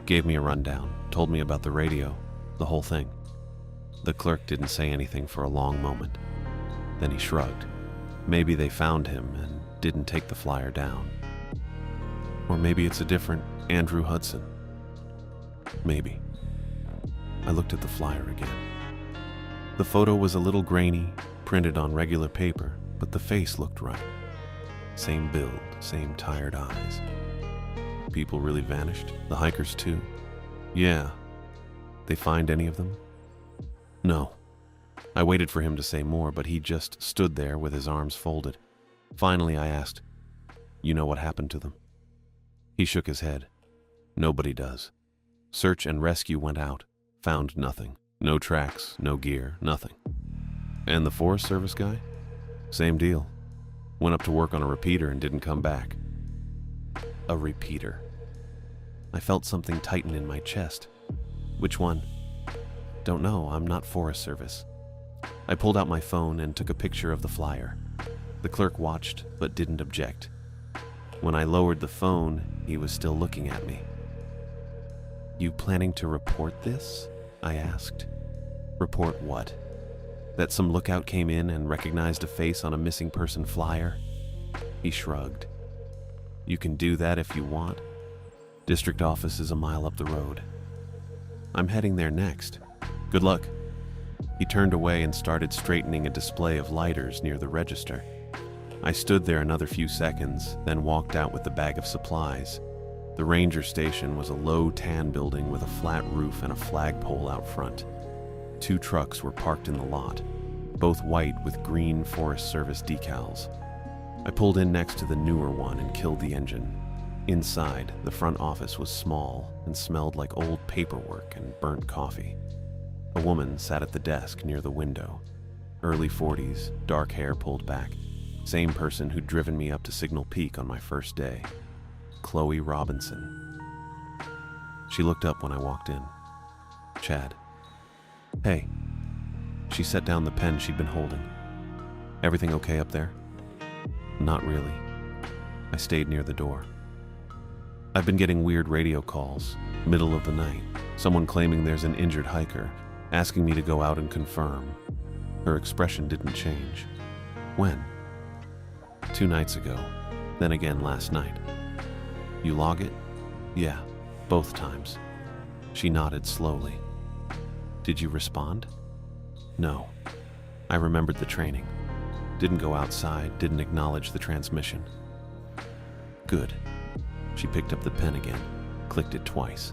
Gave me a rundown, told me about the radio, the whole thing." The clerk didn't say anything for a long moment. Then he shrugged. "Maybe they found him and didn't take the flyer down. Or maybe it's a different Andrew Hudson. Maybe." I looked at the flyer again. The photo was a little grainy, printed on regular paper, but the face looked right. Same build, same tired eyes. People really vanished? The hikers too? "Yeah." "They find any of them?" "No." I waited for him to say more, but he just stood there with his arms folded. Finally, I asked, "You know what happened to them?" He shook his head. "Nobody does. Search and rescue went out. Found nothing. No tracks, no gear, nothing." "And the Forest Service guy?" "Same deal. Went up to work on a repeater and didn't come back." A repeater. I felt something tighten in my chest. "Which one?" "Don't know. I'm not Forest Service." I pulled out my phone and took a picture of the flyer. The clerk watched, but didn't object. When I lowered the phone, he was still looking at me. "You planning to report this?" I asked. "Report what?" "That some lookout came in and recognized a face on a missing person flyer?" He shrugged. "You can do that if you want. District office is a mile up the road." "I'm heading there next. Good luck." He turned away and started straightening a display of lighters near the register. I stood there another few seconds, then walked out with the bag of supplies. The ranger station was a low tan building with a flat roof and a flagpole out front. 2 trucks were parked in the lot, both white with green Forest Service decals. I pulled in next to the newer one and killed the engine. Inside, the front office was small and smelled like old paperwork and burnt coffee. A woman sat at the desk near the window. Early 40s, dark hair pulled back, Same person who'd driven me up to Signal Peak on my first day. Chloe Robinson. She looked up when I walked in. Chad. Hey. She set down the pen she'd been holding. Everything okay up there? Not really. I stayed near the door. I've been getting weird radio calls, middle of the night. Someone claiming there's an injured hiker, asking me to go out and confirm. Her expression didn't change. When? 2 nights ago, then again last night. You log it? Yeah, both times. She nodded slowly. Did you respond? No. I remembered the training. Didn't go outside, didn't acknowledge the transmission. Good. She picked up the pen again, clicked it twice.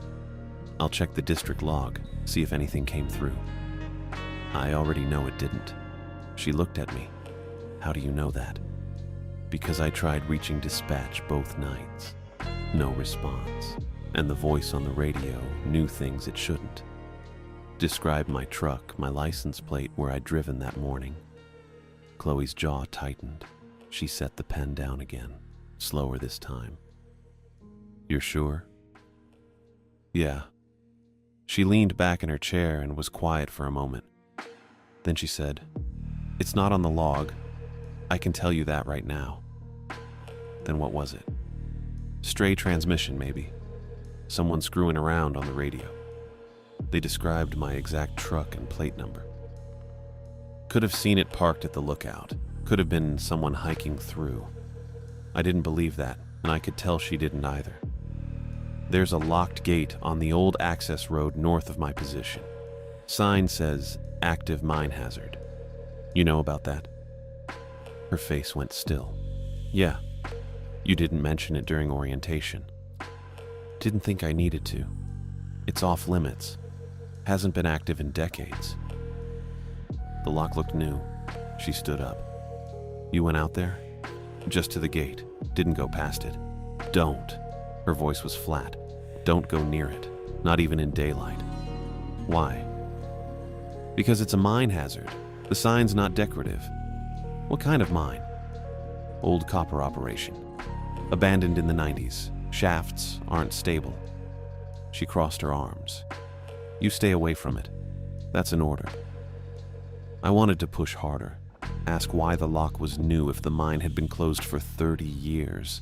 I'll check the district log, see if anything came through. I already know it didn't. She looked at me. How do you know that? Because I tried reaching dispatch both nights. No response. And the voice on the radio knew things it shouldn't. Described my truck, my license plate where I'd driven that morning. Chloe's jaw tightened. She set the pen down again, slower this time. You're sure? Yeah. She leaned back in her chair and was quiet for a moment. Then she said, It's not on the log. I can tell you that right now. Then what was it? Stray transmission, maybe. Someone screwing around on the radio. They described my exact truck and plate number. Could have seen it parked at the lookout. Could have been someone hiking through. I didn't believe that, and I could tell she didn't either. There's a locked gate on the old access road north of my position. Sign says, active mine hazard. You know about that? Her face went still. Yeah. You didn't mention it during orientation. Didn't think I needed to. It's off limits. Hasn't been active in decades. The lock looked new. She stood up. You went out there? Just to the gate. Didn't go past it. Don't. Her voice was flat. Don't go near it. Not even in daylight. Why? Because it's a mine hazard. The sign's not decorative. What kind of mine? Old copper operation. Abandoned in the 90s. Shafts aren't stable. She crossed her arms. You stay away from it. That's an order. I wanted to push harder. Ask why the lock was new if the mine had been closed for 30 years.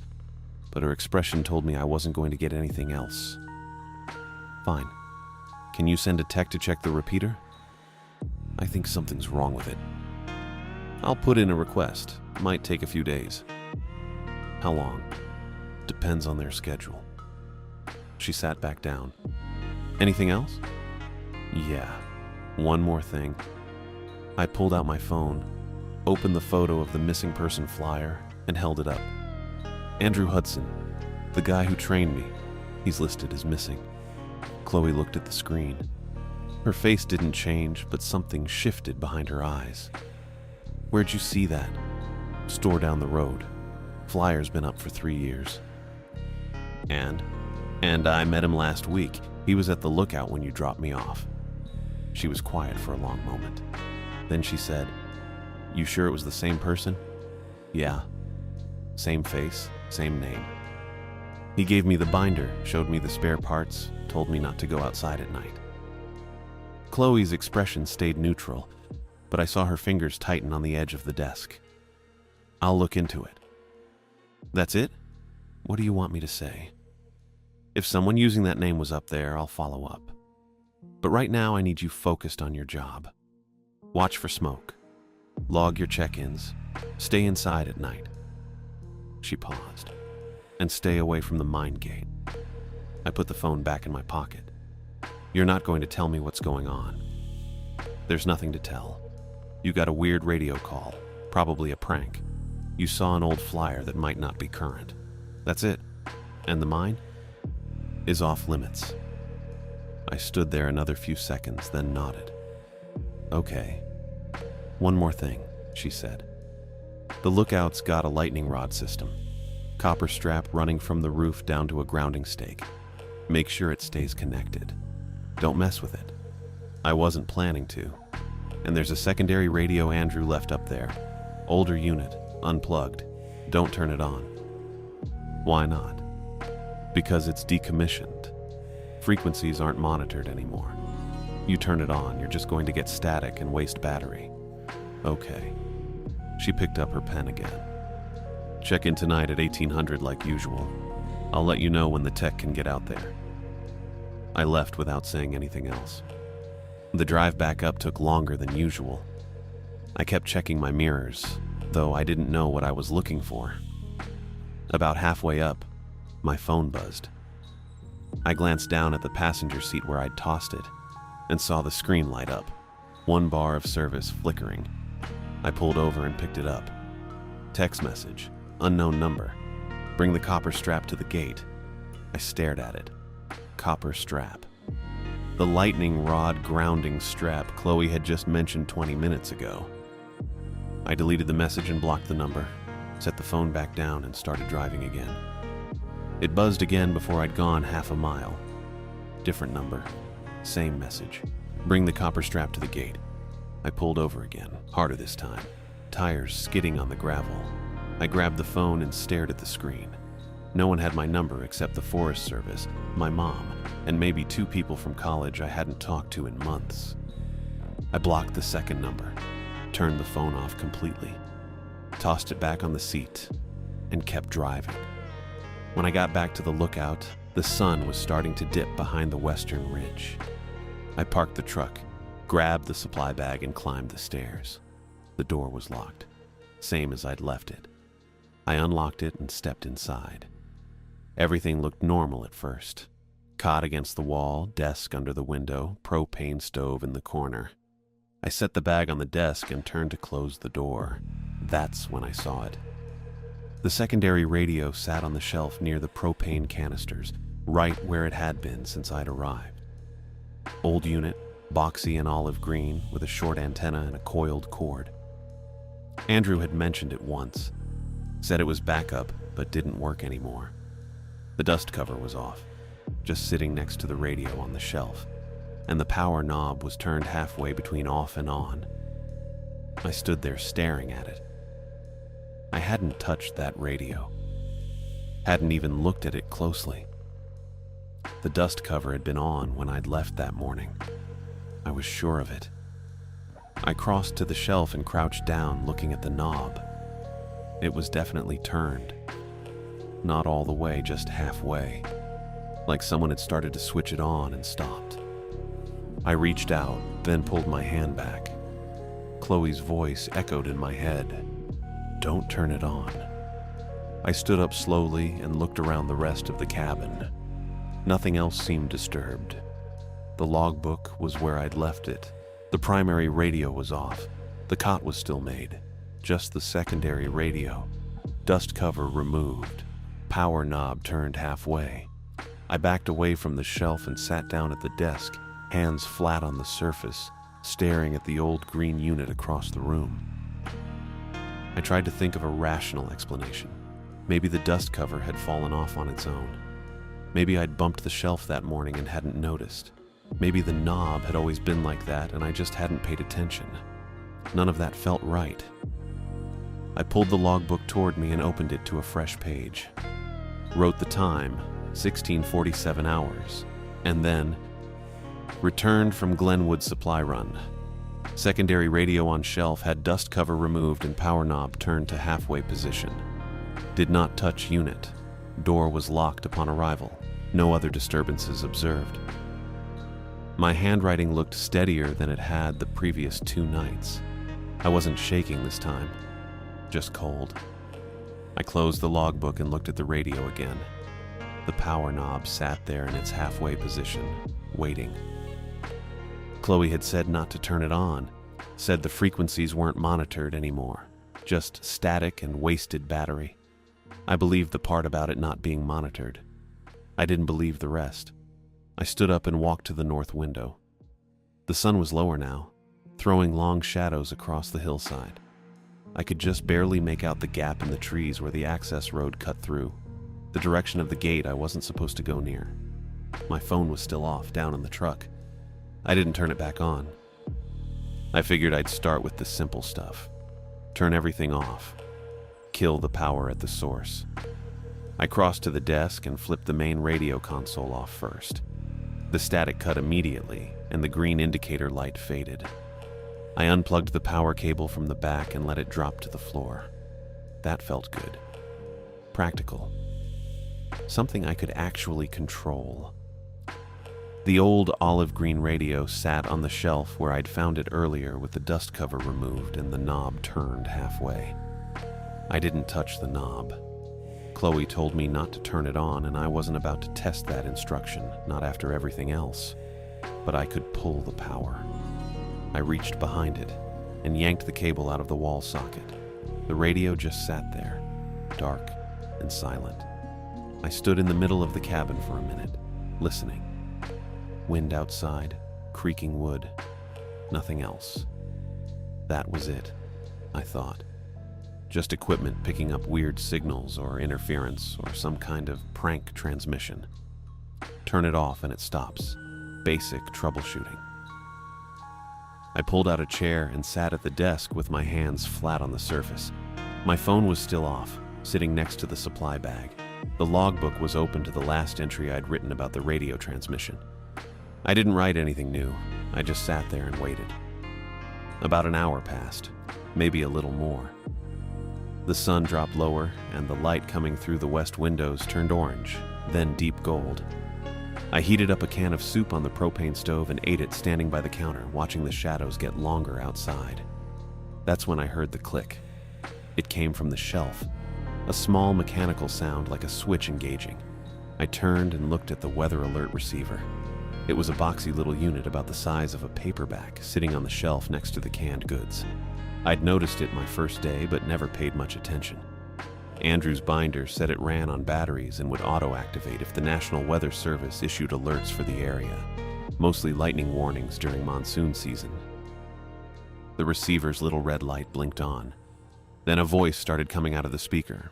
But her expression told me I wasn't going to get anything else. Fine. Can you send a tech to check the repeater? I think something's wrong with it. I'll put in a request. Might take a few days. How long? Depends on their schedule. She sat back down. Anything else? Yeah. One more thing. I pulled out my phone, opened the photo of the missing person flyer, and held it up. Andrew Hudson, the guy who trained me. He's listed as missing. Chloe looked at the screen. Her face didn't change, but something shifted behind her eyes. Where'd you see that? Store down the road. Flyer's been up for 3 years. And I met him last week. He was at the lookout when you dropped me off. She was quiet for a long moment. Then she said, You sure it was the same person? Yeah. Same face, same name. He gave me the binder, showed me the spare parts, told me not to go outside at night. Chloe's expression stayed neutral, but I saw her fingers tighten on the edge of the desk. I'll look into it. That's it? What do you want me to say? If someone using that name was up there, I'll follow up. But right now I need you focused on your job. Watch for smoke. Log your check-ins. Stay inside at night. She paused. And stay away from the mine gate. I put the phone back in my pocket. You're not going to tell me what's going on. There's nothing to tell. You got a weird radio call, probably a prank. You saw an old flyer that might not be current. That's it. And the mine is off limits. I stood there another few seconds, then nodded. Okay. One more thing, she said. The lookout's got a lightning rod system. Copper strap running from the roof down to a grounding stake. Make sure it stays connected. Don't mess with it. I wasn't planning to. And there's a secondary radio Andrew left up there. Older unit, Unplugged. Don't turn it on. Why not? Because it's decommissioned. Frequencies aren't monitored anymore. You turn it on, you're just going to get static and waste battery. Okay. She picked up her pen again. Check in tonight at 1800 like usual. I'll let you know when the tech can get out there. I left without saying anything else. The drive back up took longer than usual. I kept checking my mirrors, though I didn't know what I was looking for. About halfway up, my phone buzzed. I glanced down at the passenger seat where I'd tossed it and saw the screen light up, one bar of service flickering. I pulled over and picked it up. Text message, unknown number. Bring the copper strap to the gate. I stared at it. Copper strap. The lightning rod grounding strap Chloe had just mentioned 20 minutes ago. I deleted the message and blocked the number, set the phone back down, and started driving again. It buzzed again before I'd gone half a mile. Different number, same message. Bring the copper strap to the gate. I pulled over again, harder this time, tires skidding on the gravel. I grabbed the phone and stared at the screen. No one had my number except the Forest Service, my mom, and maybe 2 people from college I hadn't talked to in months. I blocked the second number, turned the phone off completely, tossed it back on the seat, and kept driving. When I got back to the lookout, the sun was starting to dip behind the western ridge. I parked the truck, grabbed the supply bag, and climbed the stairs. The door was locked, same as I'd left it. I unlocked it and stepped inside. Everything looked normal at first. Cot against the wall, desk under the window, propane stove in the corner. I set the bag on the desk and turned to close the door. That's when I saw it. The secondary radio sat on the shelf near the propane canisters, right where it had been since I'd arrived. Old unit, boxy and olive green, with a short antenna and a coiled cord. Andrew had mentioned it once, said it was backup but didn't work anymore. The dust cover was off, just sitting next to the radio on the shelf, and the power knob was turned halfway between off and on. I stood there staring at it. I hadn't touched that radio, hadn't even looked at it closely. The dust cover had been on when I'd left that morning. I was sure of it. I crossed to the shelf and crouched down, looking at the knob. It was definitely turned. Not all the way, just halfway, like someone had started to switch it on and stopped. I reached out, then pulled my hand back. Chloe's voice echoed in my head. Don't turn it on. I stood up slowly and looked around the rest of the cabin. Nothing else seemed disturbed. The logbook was where I'd left it. The primary radio was off. The cot was still made. Just the secondary radio. Dust cover removed. Power knob turned halfway. I backed away from the shelf and sat down at the desk, hands flat on the surface, staring at the old green unit across the room. I tried to think of a rational explanation. Maybe the dust cover had fallen off on its own. Maybe I'd bumped the shelf that morning and hadn't noticed. Maybe the knob had always been like that and I just hadn't paid attention. None of that felt right. I pulled the logbook toward me and opened it to a fresh page. Wrote the time, 16:47 hours, and then returned from Glenwood supply run. Secondary radio on shelf had dust cover removed and power knob turned to halfway position. Did not touch unit. Door was locked upon arrival. No other disturbances observed. My handwriting looked steadier than it had the previous 2 nights. I wasn't shaking this time, just cold. I closed the logbook and looked at the radio again. The power knob sat there in its halfway position, waiting. Chloe had said not to turn it on, said the frequencies weren't monitored anymore, just static and wasted battery. I believed the part about it not being monitored. I didn't believe the rest. I stood up and walked to the north window. The sun was lower now, throwing long shadows across the hillside. I could just barely make out the gap in the trees where the access road cut through, the direction of the gate I wasn't supposed to go near. My phone was still off, down in the truck. I didn't turn it back on. I figured I'd start with the simple stuff. Turn everything off. kill the power at the source. I crossed to the desk and flipped the main radio console off first. The static cut immediately, and the green indicator light faded. I unplugged the power cable from the back and let it drop to the floor. That felt good. Practical. Something I could actually control. The old olive green radio sat on the shelf where I'd found it earlier with the dust cover removed and the knob turned halfway. I didn't touch the knob. Chloe told me not to turn it on, and I wasn't about to test that instruction, not after everything else. But I could pull the power. I reached behind it and yanked the cable out of the wall socket. The radio just sat there, dark and silent. I stood in the middle of the cabin for a minute, listening. Wind outside, creaking wood, nothing else. That was it, I thought. Just equipment picking up weird signals or interference or some kind of prank transmission. Turn it off and it stops. Basic troubleshooting. I pulled out a chair and sat at the desk with my hands flat on the surface. My phone was still off, sitting next to the supply bag. The logbook was open to the last entry I'd written about the radio transmission. I didn't write anything new. I just sat there and waited. About an hour passed, maybe a little more. The sun dropped lower, and the light coming through the west windows turned orange, then deep gold. I heated up a can of soup on the propane stove and ate it standing by the counter, watching the shadows get longer outside. That's when I heard the click. It came from the shelf, a small mechanical sound like a switch engaging. I turned and looked at the weather alert receiver. It was a boxy little unit about the size of a paperback sitting on the shelf next to the canned goods. I'd noticed it my first day but never paid much attention. Andrew's binder said it ran on batteries and would auto-activate if the National Weather Service issued alerts for the area, mostly lightning warnings during monsoon season. The receiver's little red light blinked on. Then a voice started coming out of the speaker,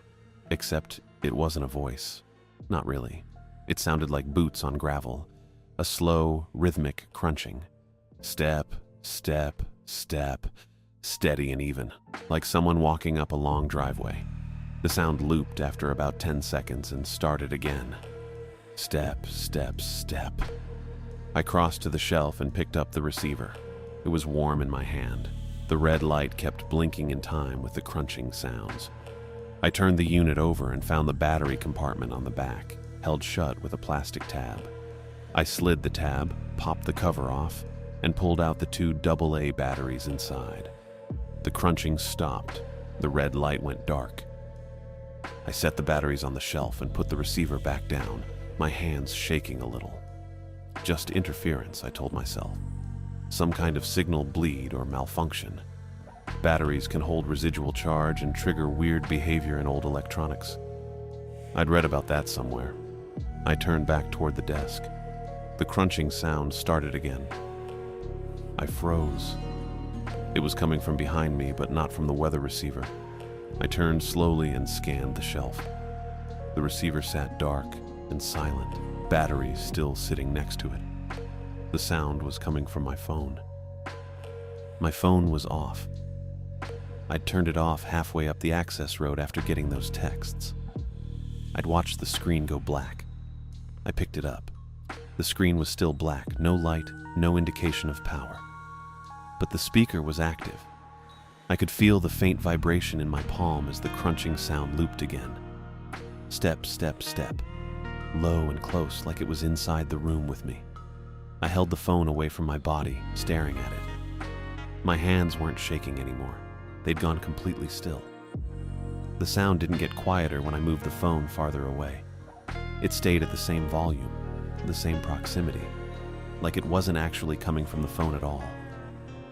except it wasn't a voice. Not really. It sounded like boots on gravel. A slow, rhythmic crunching. Step, step, step, steady and even, like someone walking up a long driveway. The sound looped after about 10 seconds and started again. Step, step, step. I crossed to the shelf and picked up the receiver. It was warm in my hand. The red light kept blinking in time with the crunching sounds. I turned the unit over and found the battery compartment on the back, held shut with a plastic tab. I slid the tab, popped the cover off, and pulled out the 2 AA batteries inside. The crunching stopped. The red light went dark. I set the batteries on the shelf and put the receiver back down, my hands shaking a little. Just interference, I told myself. Some kind of signal bleed or malfunction. Batteries can hold residual charge and trigger weird behavior in old electronics. I'd read about that somewhere. I turned back toward the desk. The crunching sound started again. I froze. It was coming from behind me, but not from the weather receiver. I turned slowly and scanned the shelf. The receiver sat dark and silent, batteries still sitting next to it. The sound was coming from my phone. My phone was off. I'd turned it off halfway up the access road after getting those texts. I'd watched the screen go black. I picked it up. The screen was still black, no light, no indication of power. But the speaker was active. I could feel the faint vibration in my palm as the crunching sound looped again. Step, step, step. Low and close, like it was inside the room with me. I held the phone away from my body, staring at it. My hands weren't shaking anymore. They'd gone completely still. The sound didn't get quieter when I moved the phone farther away. It stayed at the same volume, the same proximity, like it wasn't actually coming from the phone at all,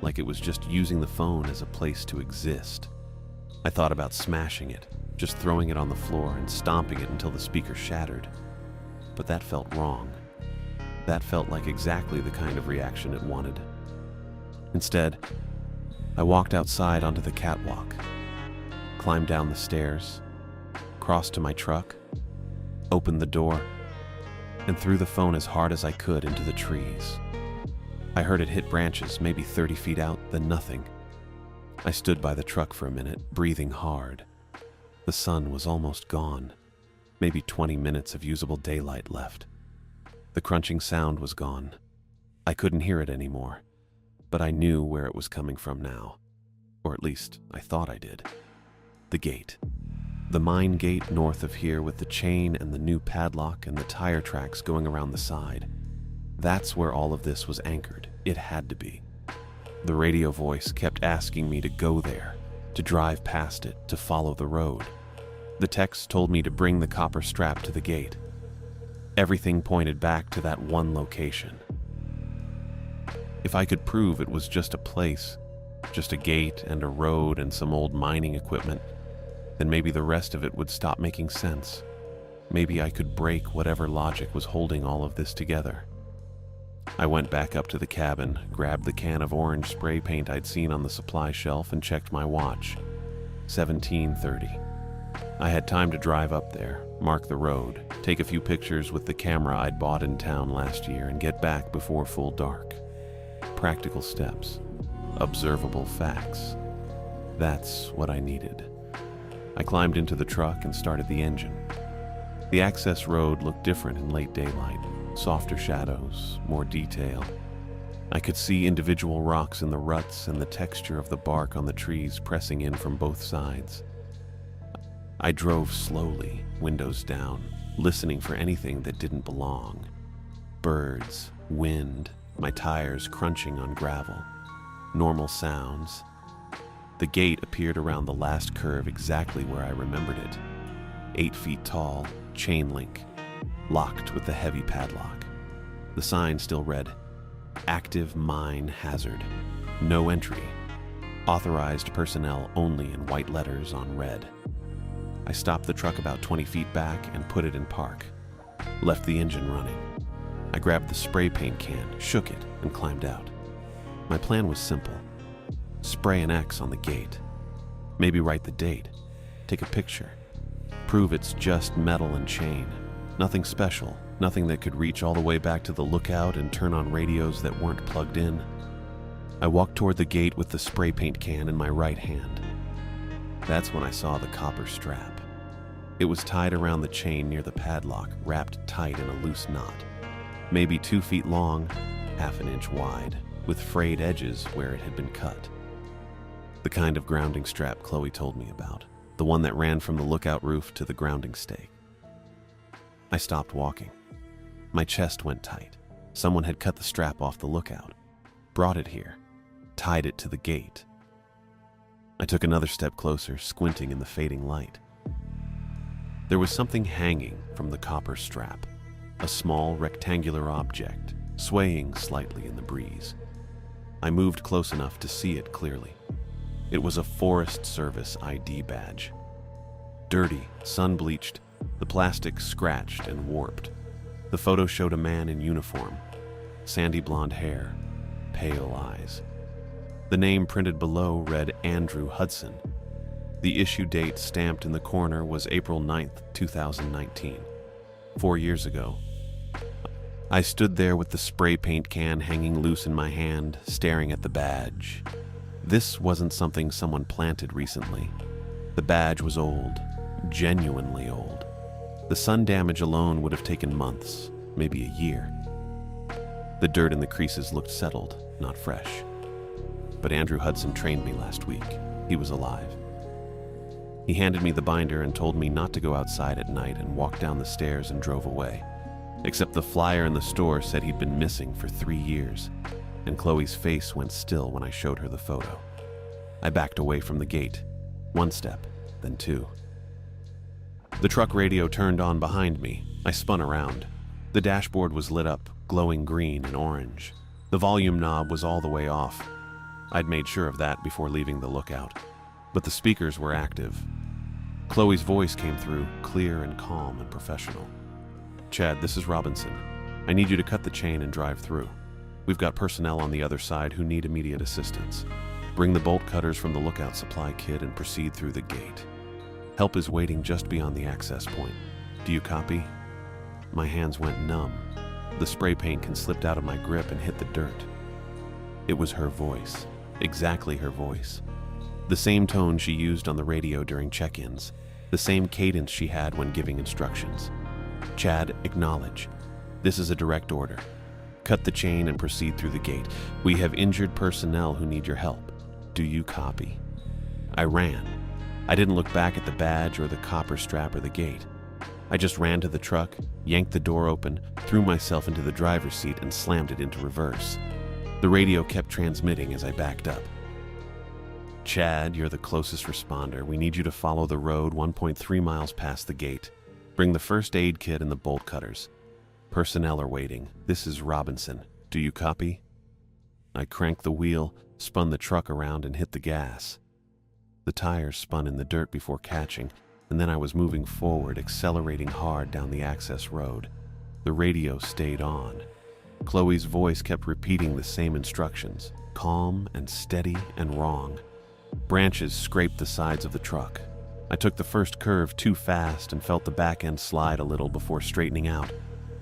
like it was just using the phone as a place to exist. I thought about smashing it, just throwing it on the floor and stomping it until the speaker shattered. But that felt wrong. That felt like exactly the kind of reaction it wanted. Instead, I walked outside onto the catwalk, climbed down the stairs, crossed to my truck, opened the door, and threw the phone as hard as I could into the trees. I heard it hit branches, maybe 30 feet out, then nothing. I stood by the truck for a minute, breathing hard. The sun was almost gone, maybe 20 minutes of usable daylight left. The crunching sound was gone. I couldn't hear it anymore, but I knew where it was coming from now. Or at least, I thought I did. The gate. The mine gate north of here with the chain and the new padlock and the tire tracks going around the side. That's where all of this was anchored. It had to be. The radio voice kept asking me to go there, to drive past it, to follow the road. The text told me to bring the copper strap to the gate. Everything pointed back to that one location. If I could prove it was just a place, just a gate and a road and some old mining equipment, then maybe the rest of it would stop making sense. Maybe I could break whatever logic was holding all of this together. I went back up to the cabin, grabbed the can of orange spray paint I'd seen on the supply shelf, and checked my watch. 17:30. I had time to drive up there, mark the road, take a few pictures with the camera I'd bought in town last year, and get back before full dark. Practical steps. Observable facts. That's what I needed. I climbed into the truck and started the engine. The access road looked different in late daylight. Softer shadows, more detail. I could see individual rocks in the ruts and the texture of the bark on the trees pressing in from both sides. I drove slowly, windows down, listening for anything that didn't belong. Birds, wind, my tires crunching on gravel. Normal sounds. The gate appeared around the last curve exactly where I remembered it. 8 feet tall, chain link, locked with the heavy padlock. The sign still read, "Active Mine Hazard. No entry. Authorized personnel only," in white letters on red. I stopped the truck about 20 feet back and put it in park. Left the engine running. I grabbed the spray paint can, shook it, and climbed out. My plan was simple. Spray an X on the gate. Maybe write the date. Take a picture. Prove it's just metal and chain. Nothing special, nothing that could reach all the way back to the lookout and turn on radios that weren't plugged in. I walked toward the gate with the spray paint can in my right hand. That's when I saw the copper strap. It was tied around the chain near the padlock, wrapped tight in a loose knot. Maybe 2 feet long, half an inch wide, with frayed edges where it had been cut. The kind of grounding strap Chloe told me about, the one that ran from the lookout roof to the grounding stake. I stopped walking. My chest went tight. Someone had cut the strap off the lookout, brought it here, tied it to the gate. I took another step closer, squinting in the fading light. There was something hanging from the copper strap, a small rectangular object, swaying slightly in the breeze. I moved close enough to see it clearly. It was a Forest Service ID badge. Dirty, sun-bleached, the plastic scratched and warped. The photo showed a man in uniform, sandy blonde hair, pale eyes. The name printed below read Andrew Hudson. The issue date stamped in the corner was April 9th, 2019. 4 years ago. I stood there with the spray paint can hanging loose in my hand, staring at the badge. This wasn't something someone planted recently. The badge was old, genuinely old. The sun damage alone would have taken months, maybe a year. The dirt in the creases looked settled, not fresh. But Andrew Hudson trained me last week. He was alive. He handed me the binder and told me not to go outside at night, and walked down the stairs and drove away. Except the flyer in the store said he'd been missing for 3 years, and Chloe's face went still when I showed her the photo. I backed away from the gate. 1 step, then 2. The truck radio turned on behind me. I spun around. The dashboard was lit up, glowing green and orange. The volume knob was all the way off. I'd made sure of that before leaving the lookout. But the speakers were active. Chloe's voice came through, clear and calm and professional. "Chad, this is Robinson. I need you to cut the chain and drive through. We've got personnel on the other side who need immediate assistance. Bring the bolt cutters from the lookout supply kit and proceed through the gate. Help is waiting just beyond the access point. Do you copy?" My hands went numb. The spray paint can slipped out of my grip and hit the dirt. It was her voice. Exactly her voice. The same tone she used on the radio during check-ins. the same cadence she had when giving instructions. Chad, acknowledge. This is a direct order. Cut the chain and proceed through the gate. We have injured personnel who need your help. Do you copy? I ran. I didn't look back at the badge or the copper strap or the gate. I just ran to the truck, yanked the door open, threw myself into the driver's seat and slammed it into reverse. The radio kept transmitting as I backed up. Chad, you're the closest responder. We need you to follow the road 1.3 miles past the gate. Bring the first aid kit and the bolt cutters. Personnel are waiting. This is Robinson. Do you copy? I cranked the wheel, spun the truck around, and hit the gas. The tires spun in the dirt before catching, and then I was moving forward, accelerating hard down the access road. The radio stayed on. Chloe's voice kept repeating the same instructions, calm and steady and wrong. Branches scraped the sides of the truck. I took the first curve too fast and felt the back end slide a little before straightening out.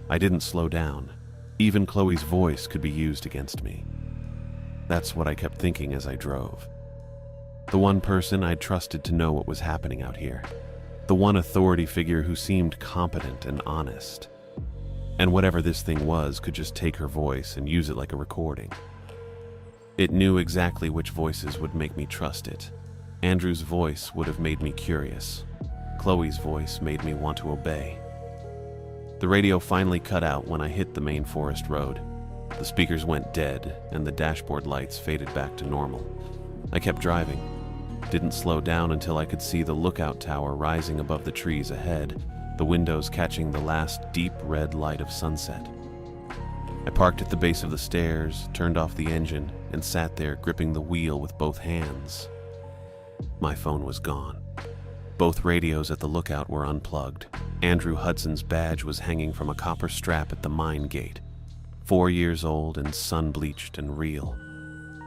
I didn't slow down. Even Chloe's voice could be used against me. That's what I kept thinking as I drove. The one person I'd trusted to know what was happening out here. The one authority figure who seemed competent and honest. And whatever this thing was could just take her voice and use it like a recording. It knew exactly which voices would make me trust it. Andrew's voice would have made me curious. Chloe's voice made me want to obey. The radio finally cut out when I hit the main forest road. The speakers went dead, and the dashboard lights faded back to normal. I kept driving. Didn't slow down until I could see the lookout tower rising above the trees ahead, the windows catching the last deep red light of sunset. I parked at the base of the stairs, turned off the engine, and sat there gripping the wheel with both hands. My phone was gone. Both radios at the lookout were unplugged. Andrew Hudson's badge was hanging from a copper strap at the mine gate. 4 years old and sun-bleached and real.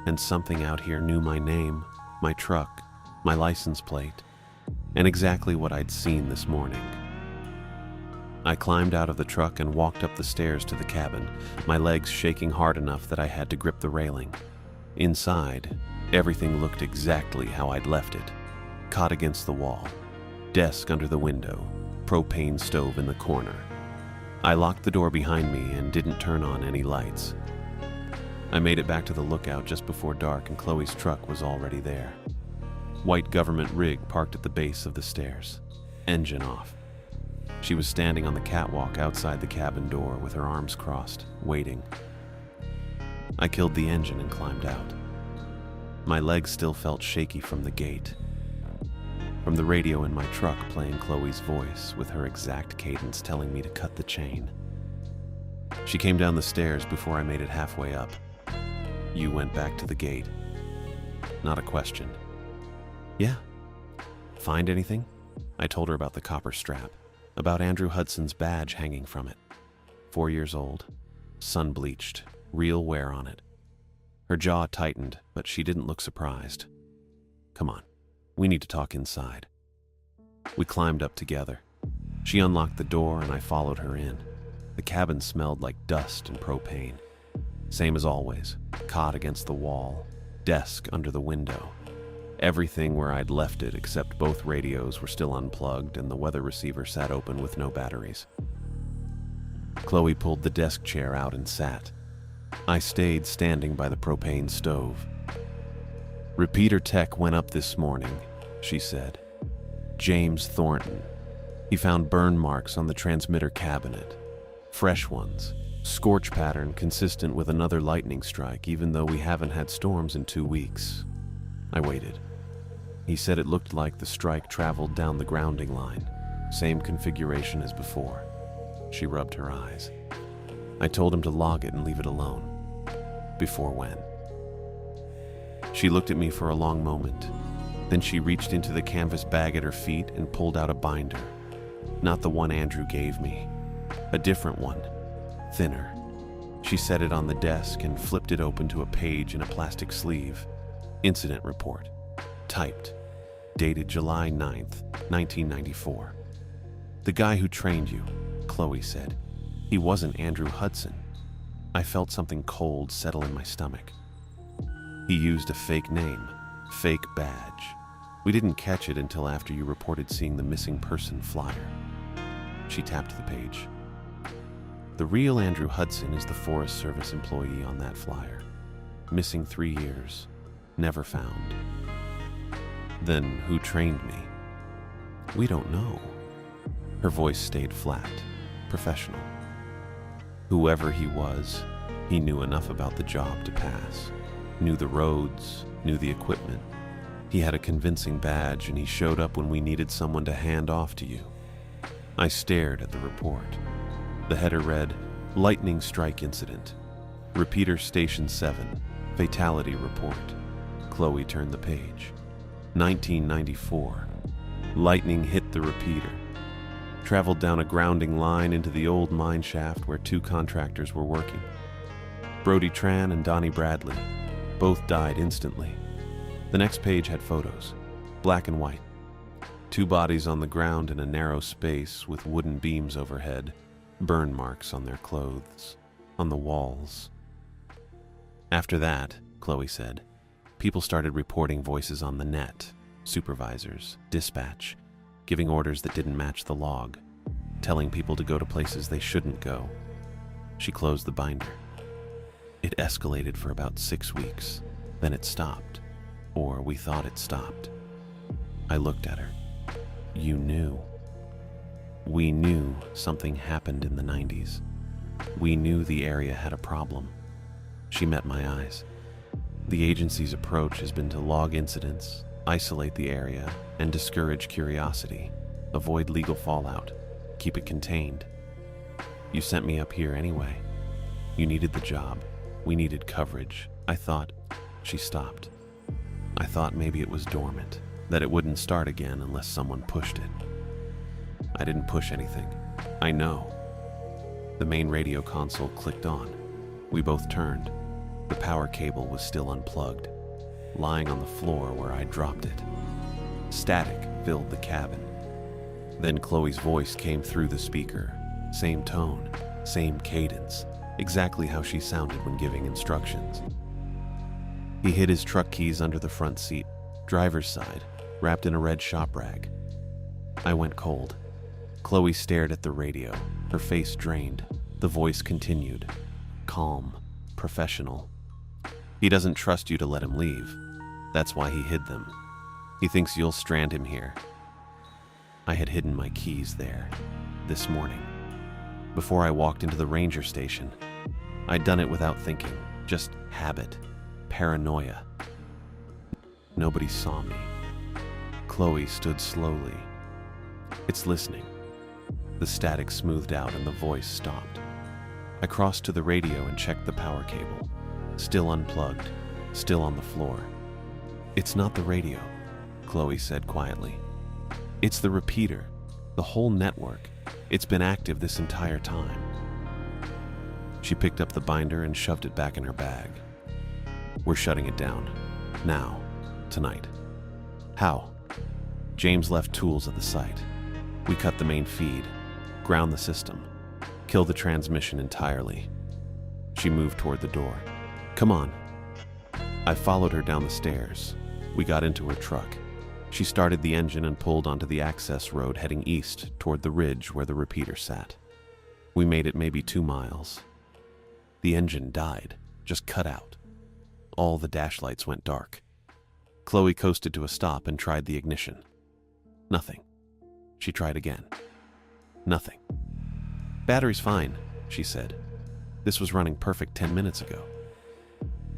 And something out here knew my name, my truck, my license plate, and exactly what I'd seen this morning. I climbed out of the truck and walked up the stairs to the cabin, my legs shaking hard enough that I had to grip the railing. Inside, everything looked exactly how I'd left it. Cot against the wall, desk under the window, propane stove in the corner. I locked the door behind me and didn't turn on any lights. I made it back to the lookout just before dark and Chloe's truck was already there. White government rig parked at the base of the stairs, engine off. She was standing on the catwalk outside the cabin door with her arms crossed, waiting. I killed the engine and climbed out. My legs still felt shaky from the gate. From the radio in my truck playing Chloe's voice with her exact cadence telling me to cut the chain. She came down the stairs before I made it halfway up. You went back to the gate. Not a question. Yeah. Find anything? I told her about the copper strap, about Andrew Hudson's badge hanging from it. 4 years old, sun-bleached, real wear on it. Her jaw tightened, but she didn't look surprised. Come on, we need to talk inside. We climbed up together. She unlocked the door and I followed her in. The cabin smelled like dust and propane. Same as always, cot against the wall, desk under the window. Everything where I'd left it except both radios were still unplugged and the weather receiver sat open with no batteries. Chloe pulled the desk chair out and sat. I stayed standing by the propane stove. Repeater tech went up this morning, she said. James Thornton. He found burn marks on the transmitter cabinet. Fresh ones. Scorch pattern consistent with another lightning strike, even though we haven't had storms in 2 weeks. I waited. He said it looked like the strike traveled down the grounding line. Same configuration as before. She rubbed her eyes. I told him to log it and leave it alone. Before when? She looked at me for a long moment. Then she reached into the canvas bag at her feet and pulled out a binder. Not the one Andrew gave me. A different one. Thinner. She set it on the desk and flipped it open to a page in a plastic sleeve. Incident report. Typed. Dated July 9th, 1994. The guy who trained you, Chloe said. He wasn't Andrew Hudson. I felt something cold settle in my stomach. He used a fake name, fake badge. We didn't catch it until after you reported seeing the missing person flyer. She tapped the page. The real Andrew Hudson is the Forest Service employee on that flyer. Missing 3 years. Never found. Then who trained me? We don't know. Her voice stayed flat, professional. Whoever he was, he knew enough about the job to pass. Knew the roads, knew the equipment. He had a convincing badge and he showed up when we needed someone to hand off to you. I stared at the report. The header read, Lightning Strike Incident. Repeater Station 7, Fatality Report. Chloe turned the page. 1994. Lightning hit the repeater. Traveled down a grounding line into the old mine shaft where 2 contractors were working. Brody Tran and Donnie Bradley. Both died instantly. The next page had photos, black and white. 2 bodies on the ground in a narrow space with wooden beams overhead, burn marks on their clothes, on the walls. After that, Chloe said, people started reporting voices on the net, supervisors, dispatch, giving orders that didn't match the log, telling people to go to places they shouldn't go. She closed the binder. It escalated for about 6 weeks, then it stopped, or we thought it stopped. I looked at her. You knew. We knew something happened in the 90s. We knew the area had a problem. She met my eyes. The agency's approach has been to log incidents, isolate the area, and discourage curiosity, avoid legal fallout, keep it contained. You sent me up here anyway. You needed the job. We needed coverage. I thought. She stopped. I thought maybe it was dormant, that it wouldn't start again unless someone pushed it. I didn't push anything. I know. The main radio console clicked on. We both turned. The power cable was still unplugged, lying on the floor where I dropped it. Static filled the cabin. Then Chloe's voice came through the speaker. Same tone, same cadence, exactly how she sounded when giving instructions. He hid his truck keys under the front seat, driver's side, wrapped in a red shop rag. I went cold. Chloe stared at the radio, her face drained. The voice continued, calm, professional. He doesn't trust you to let him leave. That's why he hid them. He thinks you'll strand him here. I had hidden my keys there, this morning. Before I walked into the ranger station, I'd done it without thinking, just habit, paranoia. Nobody saw me. Chloe stood slowly. It's listening. The static smoothed out and the voice stopped. I crossed to the radio and checked the power cable. Still unplugged, still on the floor. It's not the radio, Chloe said quietly. It's the repeater, the whole network. It's been active this entire time. She picked up the binder and shoved it back in her bag. We're shutting it down. Now. Tonight. How? James left tools at the site. We cut the main feed, ground the system, kill the transmission entirely. She moved toward the door. Come on. I followed her down the stairs. We got into her truck. She started the engine and pulled onto the access road heading east toward the ridge where the repeater sat. We made it maybe 2 miles. The engine died, just cut out. All the dash lights went dark. Chloe coasted to a stop and tried the ignition. Nothing. She tried again. Nothing. Battery's fine, she said. This was running perfect 10 minutes ago.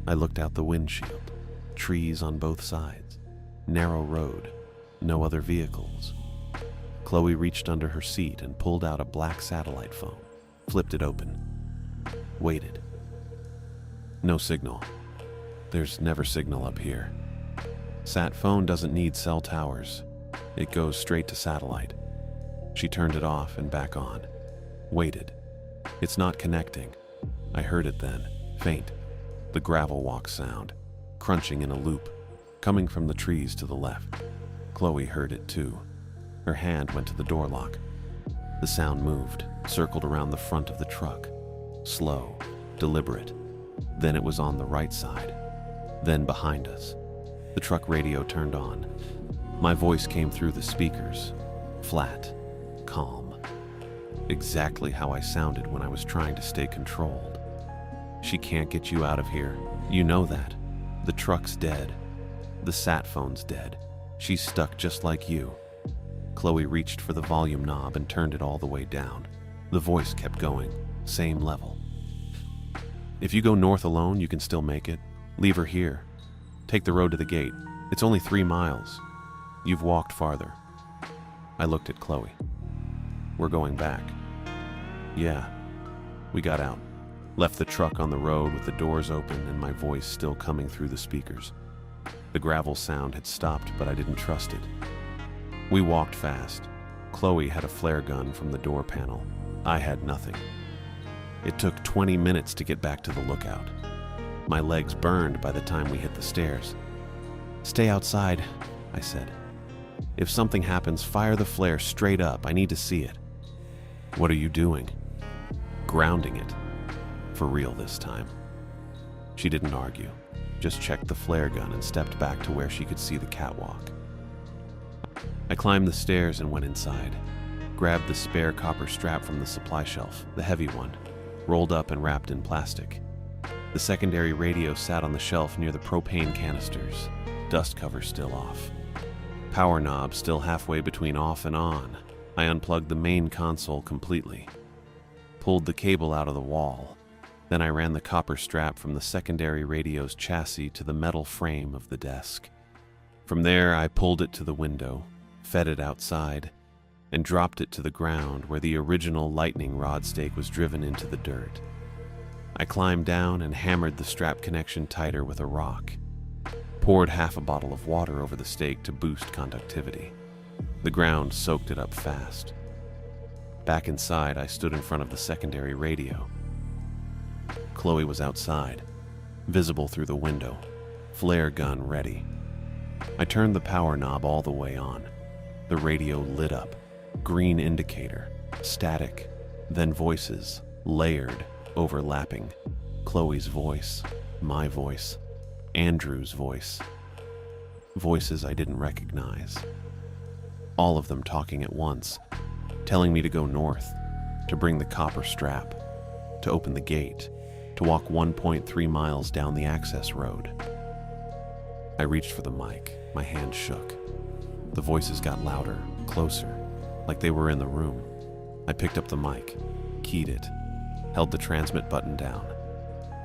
I looked out the windshield. Trees on both sides. Narrow road. No other vehicles. Chloe reached under her seat and pulled out a black satellite phone. Flipped it open. Waited. No signal. There's never signal up here. Sat phone doesn't need cell towers. It goes straight to satellite. She turned it off and back on. Waited. It's not connecting. I heard it then, faint. The gravel walk sound, crunching in a loop, coming from the trees to the left. Chloe heard it too. Her hand went to the door lock. The sound moved, circled around the front of the truck. Slow, deliberate. Then it was on the right side. Then behind us. The truck radio turned on. My voice came through the speakers, flat, calm. Exactly how I sounded when I was trying to stay controlled. She can't get you out of here. You know that. The truck's dead. The sat phone's dead. She's stuck just like you. Chloe reached for the volume knob and turned it all the way down. The voice kept going, same level. If you go north alone, you can still make it. Leave her here. Take the road to the gate. It's only 3 miles. You've walked farther. I looked at Chloe. We're going back. Yeah. We got out. Left the truck on the road with the doors open and my voice still coming through the speakers. The gravel sound had stopped, but I didn't trust it. We walked fast. Chloe had a flare gun from the door panel. I had nothing. It took 20 minutes to get back to the lookout. My legs burned by the time we hit the stairs. Stay outside, I said. If something happens, fire the flare straight up. I need to see it. What are you doing? Grounding it. For real this time. She didn't argue, just checked the flare gun and stepped back to where she could see the catwalk. I climbed the stairs and went inside, grabbed the spare copper strap from the supply shelf, the heavy one, rolled up and wrapped in plastic. The secondary radio sat on the shelf near the propane canisters, dust cover still off. Power knob still halfway between off and on. I unplugged the main console completely, pulled the cable out of the wall. Then I ran the copper strap from the secondary radio's chassis to the metal frame of the desk. From there, I pulled it to the window, fed it outside, and dropped it to the ground where the original lightning rod stake was driven into the dirt. I climbed down and hammered the strap connection tighter with a rock. Poured half a bottle of water over the stake to boost conductivity. The ground soaked it up fast. Back inside, I stood in front of the secondary radio. Chloe was outside, visible through the window, flare gun ready. I turned the power knob all the way on. The radio lit up, green indicator, static, then voices, layered, overlapping. Chloe's voice, my voice, Andrew's voice. Voices I didn't recognize. All of them talking at once, telling me to go north, to bring the copper strap, to open the gate, to walk 1.3 miles down the access road. I reached for the mic. My hand shook. The voices got louder, closer, like they were in the room. I picked up the mic, keyed it, held the transmit button down.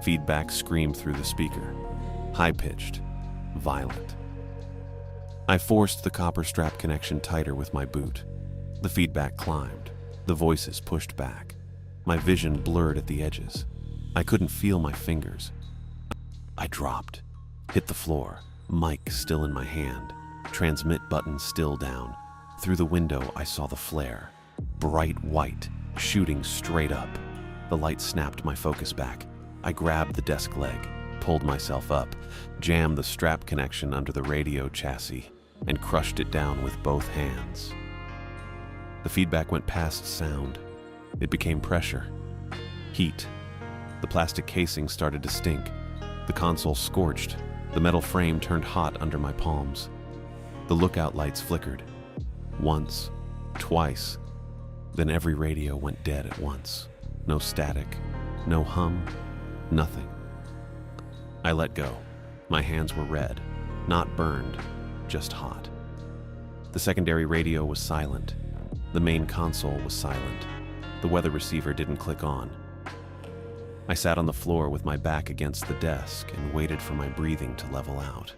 Feedback screamed through the speaker, high-pitched, violent. I forced the copper strap connection tighter with my boot. The feedback climbed. The voices pushed back. My vision blurred at the edges. I couldn't feel my fingers. I dropped, hit the floor, mic still in my hand, transmit button still down. Through the window, I saw the flare, bright white, shooting straight up. The light snapped my focus back. I grabbed the desk leg, pulled myself up, jammed the strap connection under the radio chassis, and crushed it down with both hands. The feedback went past sound. It became pressure, heat. The plastic casing started to stink. The console scorched. The metal frame turned hot under my palms. The lookout lights flickered. Once, twice. Then every radio went dead at once. No static, no hum, nothing. I let go. My hands were red, not burned, just hot. The secondary radio was silent. The main console was silent. The weather receiver didn't click on. I sat on the floor with my back against the desk and waited for my breathing to level out.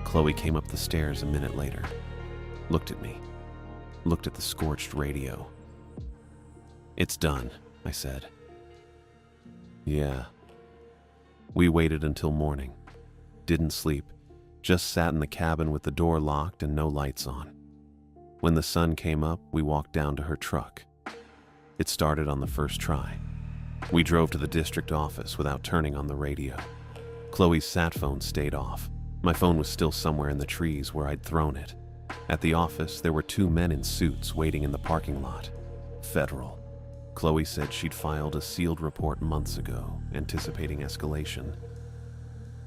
Chloe came up the stairs a minute later, looked at me, looked at the scorched radio. "It's done," I said. "Yeah." We waited until morning. Didn't sleep, just sat in the cabin with the door locked and no lights on. When the sun came up, we walked down to her truck. It started on the first try. We drove to the district office without turning on the radio. Chloe's sat phone stayed off. My phone was still somewhere in the trees where I'd thrown it. At the office, there were 2 men in suits waiting in the parking lot. Federal. Chloe said she'd filed a sealed report months ago, anticipating escalation.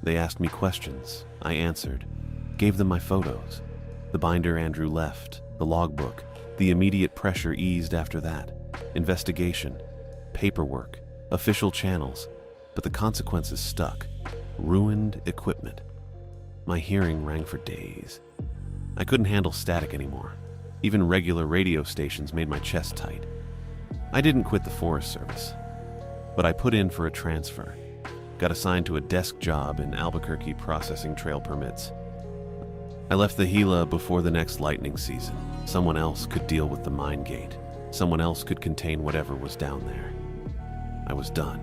They asked me questions. I answered, gave them my photos. The binder Andrew left, the logbook, the immediate pressure eased after that. Investigation, paperwork, official channels, but the consequences stuck. Ruined equipment. My hearing rang for days. I couldn't handle static anymore. Even regular radio stations made my chest tight. I didn't quit the Forest Service, but I put in for a transfer. Got assigned to a desk job in Albuquerque processing trail permits. I left the Gila before the next lightning season. Someone else could deal with the mine gate. Someone else could contain whatever was down there. I was done.